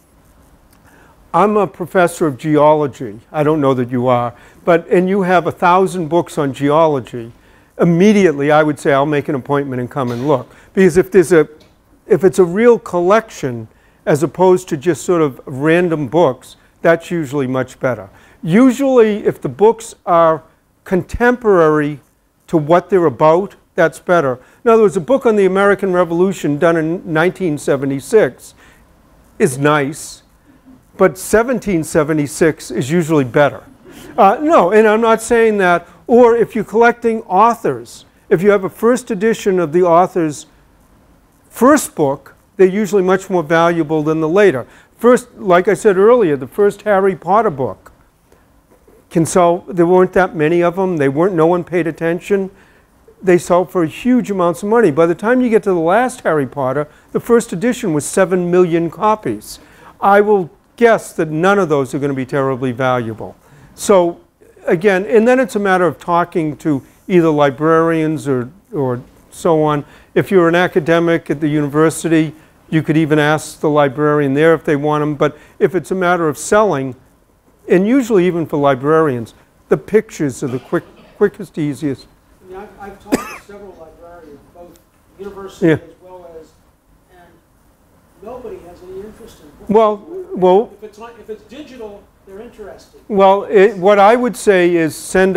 I'm a professor of geology, I don't know that you are, and you have 1,000 books on geology, immediately I would say I'll make an appointment and come and look. Because if it's a real collection, as opposed to just sort of random books, that's usually much better. Usually, if the books are contemporary to what they're about, that's better. In other words, a book on the American Revolution done in 1976 is nice, but 1776 is usually better. No, and I'm not saying that. Or if you're collecting authors, if you have a first edition of the author's first book, they're usually much more valuable than the later. First, like I said earlier, the first Harry Potter book can sell, there weren't that many of them, no one paid attention. They sold for huge amounts of money. By the time you get to the last Harry Potter, the first edition was 7 million copies. I will guess that none of those are going to be terribly valuable. So again, and then it's a matter of talking to either librarians or so on. If you're an academic at the university, you could even ask the librarian there if they want them. But if it's a matter of selling, and usually even for librarians, the pictures are the quickest, easiest. I mean, I've talked to several librarians, both university as well as, and nobody has any interest in books. Well, if it's digital, they're interested. Well, what I would say is send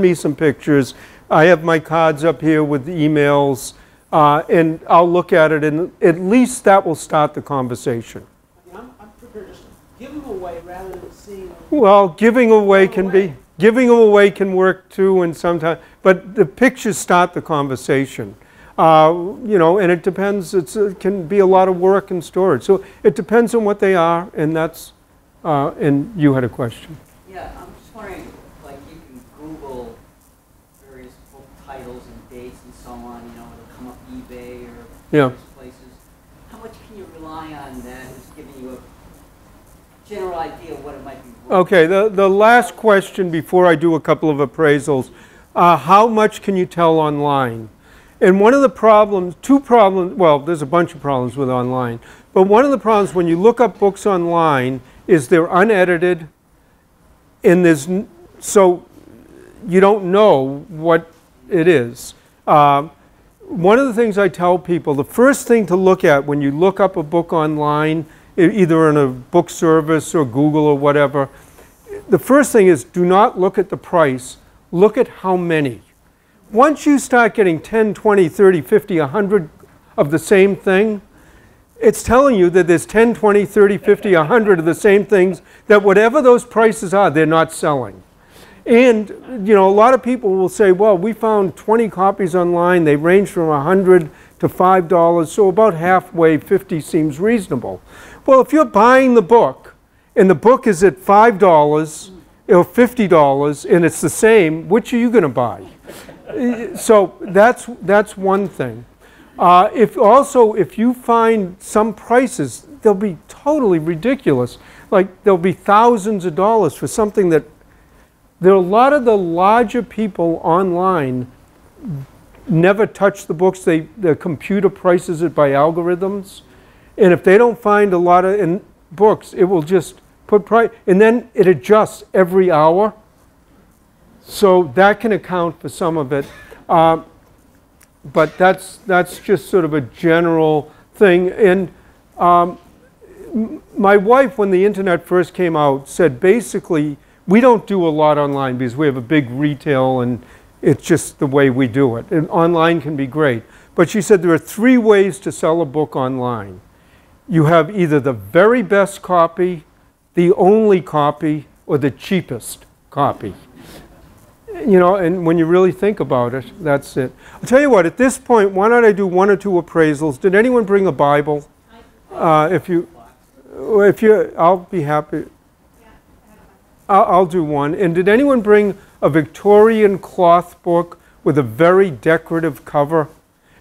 me some pictures. I have my cards up here with the emails, and I'll look at it, and at least that will start the conversation. I mean, I'm prepared to just give them away rather than seeing them. Well, giving away can work too, and sometimes, but the pictures start the conversation. You know, and it depends. It can be a lot of work and storage, so it depends on what they are, and that's. And you had a question. Yeah, I'm just wondering, like you can Google various book titles and dates and so on, you know, it'll come up eBay or various places. How much can you rely on that as giving you a general idea of what it might be worth? Okay, the last question before I do a couple of appraisals, how much can you tell online? And one of the problems, well, there's a bunch of problems with online, but one of the problems when you look up books online is they're unedited, and so you don't know what it is. One of the things I tell people, the first thing to look at when you look up a book online, either in a book service or Google or whatever, the first thing is do not look at the price, look at how many. Once you start getting 10, 20, 30, 50, 100 of the same thing, it's telling you that there's 10, 20, 30, 50, 100 of the same things, that whatever those prices are, they're not selling. And, you know, a lot of people will say, well, we found 20 copies online. They range from $100 to $5, so about halfway, 50 seems reasonable. Well, if you're buying the book, and the book is at $5 or $50, and it's the same, which are you going to buy? So that's one thing. If you find some prices, they'll be totally ridiculous. Like there'll be thousands of dollars for something that, there are a lot of the larger people online never touch the books. The computer prices it by algorithms. And if they don't find a lot of books, it will just put price, and then it adjusts every hour. So that can account for some of it. But that's just sort of a general thing. And my wife, when the internet first came out, said basically, we don't do a lot online because we have a big retail and it's just the way we do it. And online can be great. But she said there are 3 ways to sell a book online. You have either the very best copy, the only copy, or the cheapest copy. You know, and when you really think about it, that's it. I'll tell you what, at this point, why don't I do 1 or 2 appraisals? Did anyone bring a Bible? If you, I'll be happy. I'll do one. And did anyone bring a Victorian cloth book with a very decorative cover?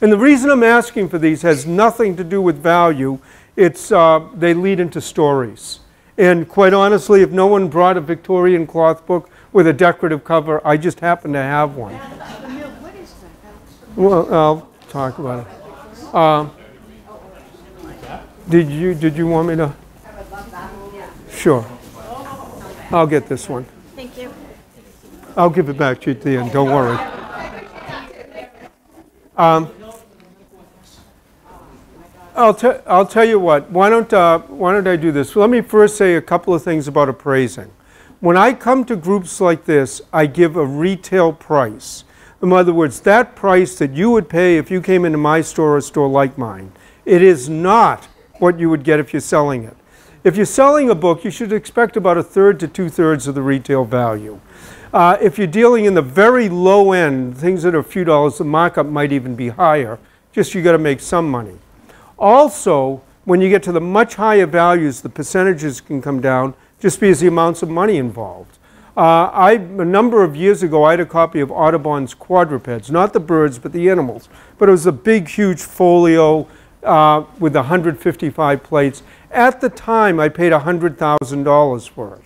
And the reason I'm asking for these has nothing to do with value. It's, they lead into stories. And quite honestly, if no one brought a Victorian cloth book with a decorative cover, I just happen to have one. What is that? Well, I'll talk about it. Did you want me to? Sure. I'll get this one. Thank you. I'll give it back to you at the end, don't worry. I'll tell you what, why don't I do this? Let me first say a couple of things about appraising. When I come to groups like this, I give a retail price. In other words, that price that you would pay if you came into my store or a store like mine. It is not what you would get if you're selling it. If you're selling a book, you should expect about 1/3 to 2/3 of the retail value. If you're dealing in the very low end, things that are a few dollars, the markup might even be higher. Just you got to make some money. Also, when you get to the much higher values, the percentages can come down just because the amounts of money involved. A number of years ago, I had a copy of Audubon's Quadrupeds, not the birds, but the animals. But it was a big, huge folio with 155 plates. At the time, I paid $100,000 for it.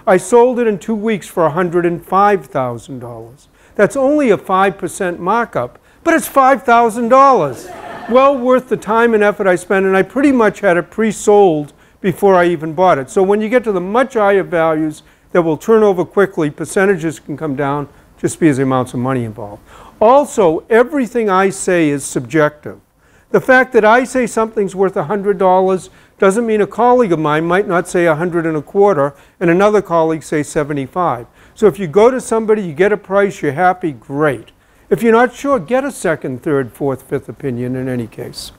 I sold it in 2 weeks for $105,000. That's only a 5% markup, but it's $5,000. Well worth the time and effort I spent, and I pretty much had it pre-sold before I even bought it. So when you get to the much higher values that will turn over quickly, percentages can come down just because the amounts of money involved. Also, everything I say is subjective. The fact that I say something's worth $100 doesn't mean a colleague of mine might not say 125 and another colleague say 75. So if you go to somebody, you get a price, you're happy, great. If you're not sure, get a second, third, fourth, fifth opinion in any case.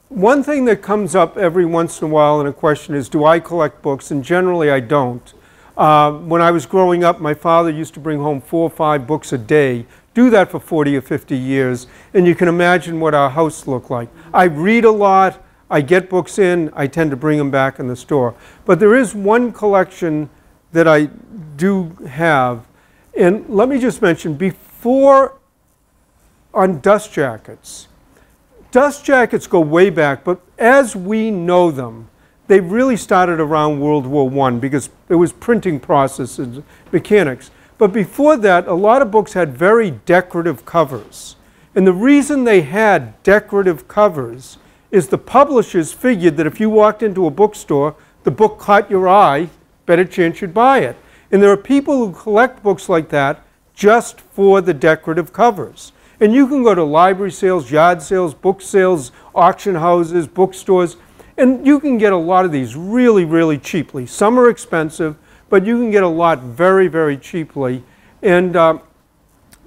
One thing that comes up every once in a while in a question is, do I collect books? And generally I don't. When I was growing up, my father used to bring home 4 or 5 books a day. Do that for 40 or 50 years, and you can imagine what our house looked like. I read a lot, I get books in, I tend to bring them back in the store. But there is one collection that I do have. And let me just mention, before on dust jackets go way back, but as we know them, they really started around World War I because it was printing processes, mechanics. But before that, a lot of books had very decorative covers. And the reason they had decorative covers is the publishers figured that if you walked into a bookstore, the book caught your eye, better chance you'd buy it. And there are people who collect books like that just for the decorative covers. And you can go to library sales, yard sales, book sales, auction houses, bookstores, and you can get a lot of these really, really cheaply. Some are expensive, but you can get a lot very, very cheaply. And I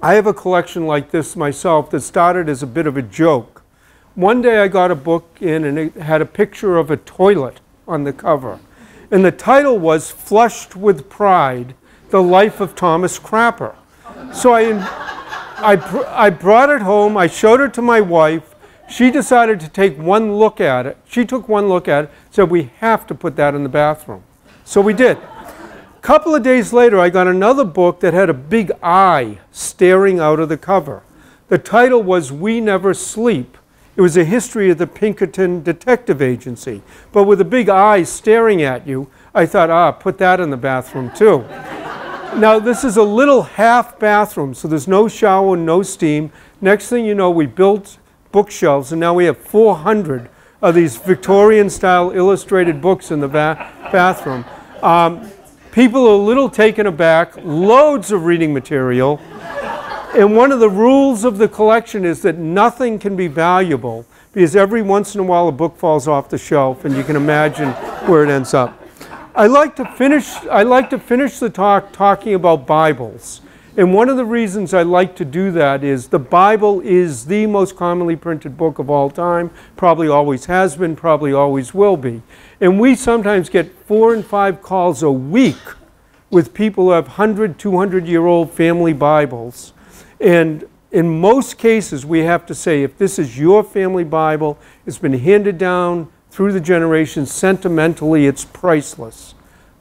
have a collection like this myself that started as a bit of a joke. One day I got a book in and it had a picture of a toilet on the cover. And the title was Flushed with Pride, The Life of Thomas Crapper. So I brought it home, I showed it to my wife. She decided to take one look at it. She took one look at it, said we have to put that in the bathroom. So we did. A couple of days later, I got another book that had a big eye staring out of the cover. The title was We Never Sleep. It was a history of the Pinkerton Detective Agency. But with a big eye staring at you, I thought, put that in the bathroom too. Now this is a little half bathroom, so there's no shower, no steam. Next thing you know, we built bookshelves, and now we have 400 of these Victorian-style illustrated books in the bathroom. People are a little taken aback, loads of reading material. And one of the rules of the collection is that nothing can be valuable because every once in a while a book falls off the shelf and you can imagine where it ends up. I like to finish the talk talking about Bibles. And one of the reasons I like to do that is the Bible is the most commonly printed book of all time, probably always has been, probably always will be. And we sometimes get 4 and 5 calls a week with people who have 100, 200-year-old family Bibles. And in most cases, we have to say, if this is your family Bible, it's been handed down through the generations, sentimentally, it's priceless.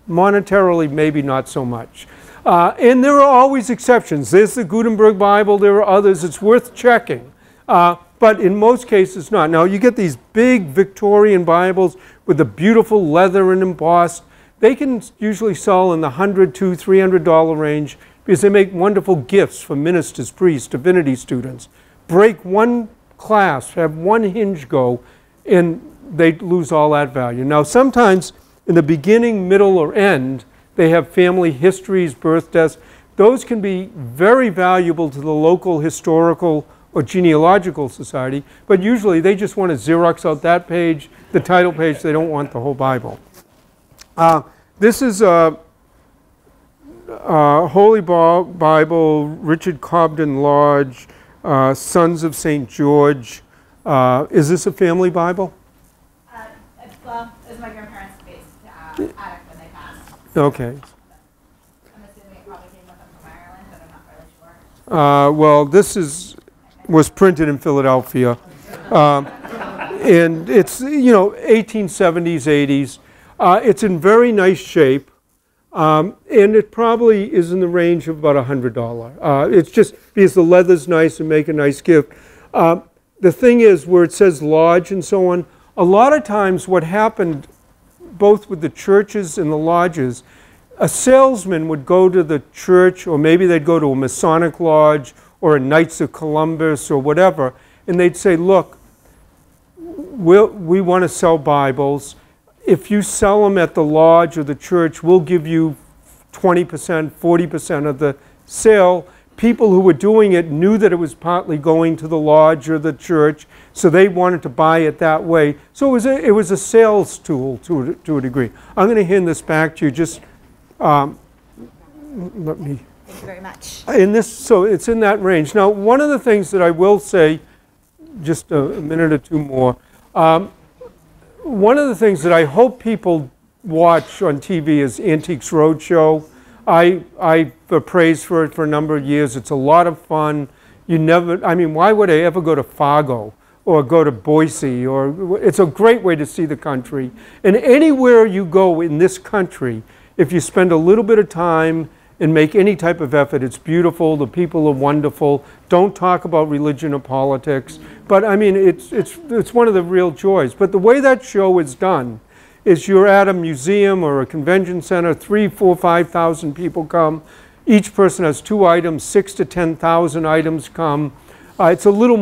Monetarily, maybe not so much. And there are always exceptions. There's the Gutenberg Bible, there are others, it's worth checking. But in most cases, not. Now, you get these big Victorian Bibles with the beautiful leather and embossed. They can usually sell in the $100 to $300 range, because they make wonderful gifts for ministers, priests, divinity students. Break one clasp, have one hinge go, and they lose all that value. Now sometimes in the beginning, middle, or end, they have family histories, birth, deaths. Those can be very valuable to the local historical or genealogical society, but usually they just want to Xerox out that page, the title page, they don't want the whole Bible. This is a Holy Bible, Richard Cobden Lodge, Sons of St. George. Is this a family Bible? attic when they passed. Okay. I'm assuming it probably came with them from Ireland, but I'm not really sure. Well, this was printed in Philadelphia. And it's, 1870s, 80s. It's in very nice shape. And it probably is in the range of about $100. It's just because the leather's nice and make a nice gift. The thing is, where it says lodge and so on, a lot of times what happened, both with the churches and the lodges, a salesman would go to the church, or maybe they'd go to a Masonic lodge or a Knights of Columbus or whatever, and they'd say, look, we want to sell Bibles. If you sell them at the lodge or the church, we'll give you 20%, 40% of the sale. People who were doing it knew that it was partly going to the lodge or the church, so they wanted to buy it that way. So it was a sales tool to a degree. I'm going to hand this back to you. Just let me. Thank you very much. So it's in that range. Now, one of the things that I will say, just a minute or two more. One of the things that I hope people watch on TV is Antiques Roadshow. I've appraised for it for a number of years. It's a lot of fun. Why would I ever go to Fargo or go to Boise? It's a great way to see the country. And anywhere you go in this country, if you spend a little bit of time and make any type of effort, it's beautiful. The people are wonderful. Don't talk about religion or politics. But it's one of the real joys. But the way that show is done is you're at a museum or a convention center, 3,000, 4,000, 5,000 people come. Each person has 2 items, 6,000 to 10,000 items come. It's a little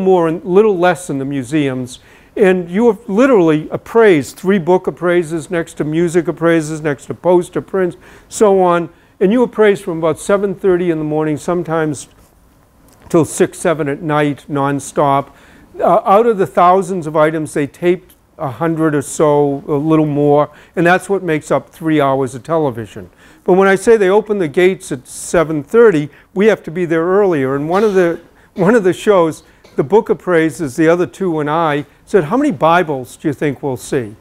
less than the museums. And you have literally appraised, 3 book appraisers next to music appraisers, next to poster prints, so on. And you appraise from about 7:30 in the morning, sometimes till 6, 7 at night, nonstop. Out of the thousands of items, they tape 100 or so, a little more, and that's what makes up 3 hours of television. But when I say they open the gates at 7:30, we have to be there earlier. And one of the shows, the book appraisers, the other 2 and I, said, how many Bibles do you think we'll see?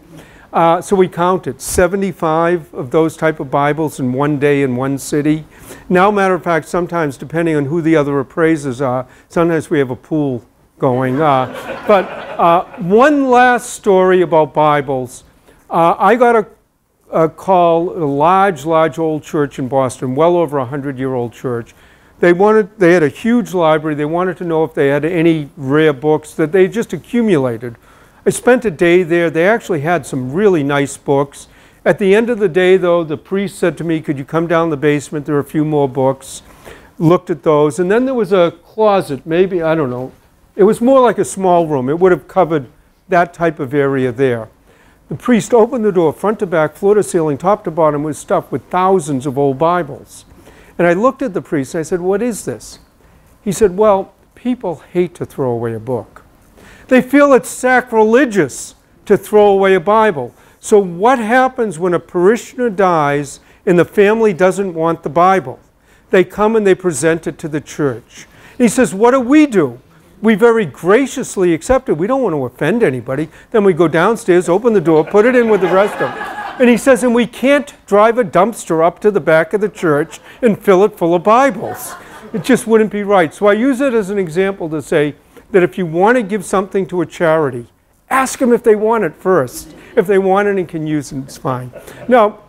So we counted 75 of those type of Bibles in one day in one city. Now, matter of fact, sometimes, depending on who the other appraisers are, sometimes we have a pool going. But one last story about Bibles. I got a call at a large old church in Boston, well over 100-year-old church. They had a huge library. They wanted to know if they had any rare books that they just accumulated. I spent a day there. They actually had some really nice books. At the end of the day, though, the priest said to me, could you come down the basement? There are a few more books. Looked at those. And then there was a closet, maybe, I don't know. It was more like a small room. It would have covered that type of area there. The priest opened the door, front to back, floor to ceiling, top to bottom, was stuffed with thousands of old Bibles. And I looked at the priest and I said, what is this? He said, well, people hate to throw away a book. They feel it's sacrilegious to throw away a Bible. So what happens when a parishioner dies and the family doesn't want the Bible? They come and they present it to the church. And he says, what do? We very graciously accept it. We don't want to offend anybody. Then we go downstairs, open the door, put it in with the rest of them. And he says, and we can't drive a dumpster up to the back of the church and fill it full of Bibles. It just wouldn't be right. So I use it as an example to say that if you want to give something to a charity, ask them if they want it first. If they want it and can use it, it's fine. Now,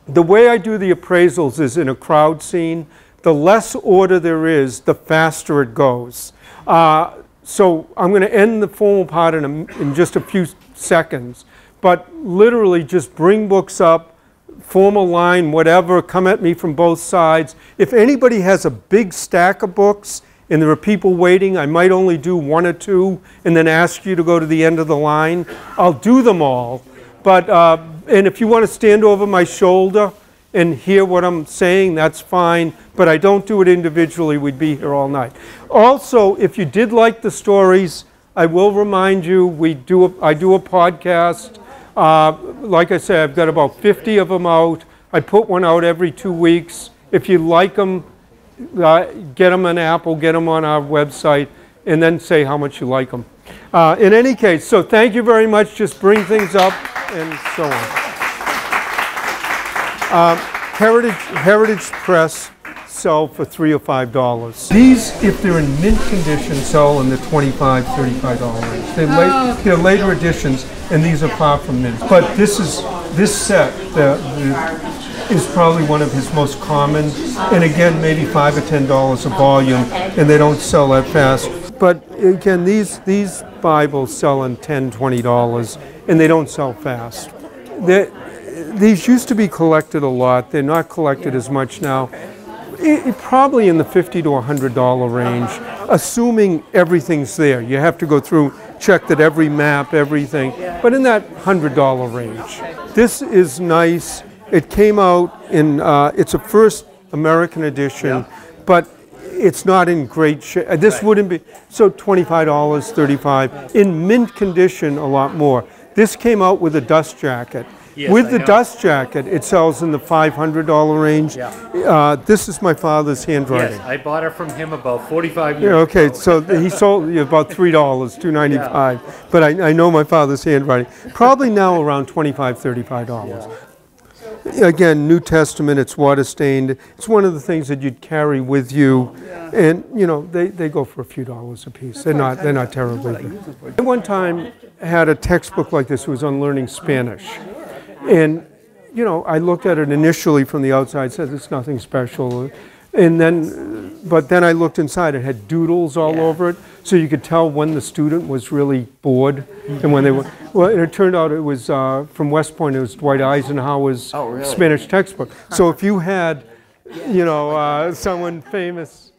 the way I do the appraisals is in a crowd scene. The less order there is, the faster it goes. So I'm going to end the formal part in just a few seconds. But literally just bring books up, form a line, whatever, come at me from both sides. If anybody has a big stack of books and there are people waiting, I might only do 1 or 2 and then ask you to go to the end of the line. I'll do them all. But, and if you want to stand over my shoulder and hear what I'm saying, that's fine. But I don't do it individually. We'd be here all night. Also, if you did like the stories, I will remind you, I do a podcast. Like I said, I've got about 50 of them out. I put one out every 2 weeks. If you like them, get them on Apple, get them on our website, and then say how much you like them. In any case, so thank you very much. Just bring things up and so on. Heritage Press sell for $3 or $5. These, if they're in mint condition, sell in the $25, $35 range. They're later editions, and these are far from mint. But this set is probably one of his most common, and again, maybe $5 or $10 a volume, and they don't sell that fast. But again, these Bibles sell in $10, $20, and they don't sell fast. These used to be collected a lot. They're not collected as much now. Probably in the $50 to $100 range, assuming everything's there. You have to go through, check that every map, everything, but in that $100 range. This is nice. It came out in, it's a first American edition, but it's not in great shape. This wouldn't be, so $25, $35. In mint condition, a lot more. This came out with a dust jacket. Yes, with the dust jacket, it sells in the $500 range. Yeah. This is my father's handwriting. Yes, I bought it from him about 45 years ago. Okay, ago. so he sold you about $3, $2.95. Yeah. But I know my father's handwriting. Probably now around $25, $35. Yeah. Again, New Testament, it's water stained. It's one of the things that you'd carry with you. Yeah. And you know, they go for a few dollars a piece. They're not terribly good. I one time had a textbook like this. It was on learning Spanish. And, you know, I looked at it initially from the outside, said it's nothing special. And then, but then I looked inside, it had doodles all over it, so you could tell when the student was really bored and when they were, well, and it turned out it was from West Point, it was Dwight Eisenhower's Spanish textbook. So if you had, you know, someone famous,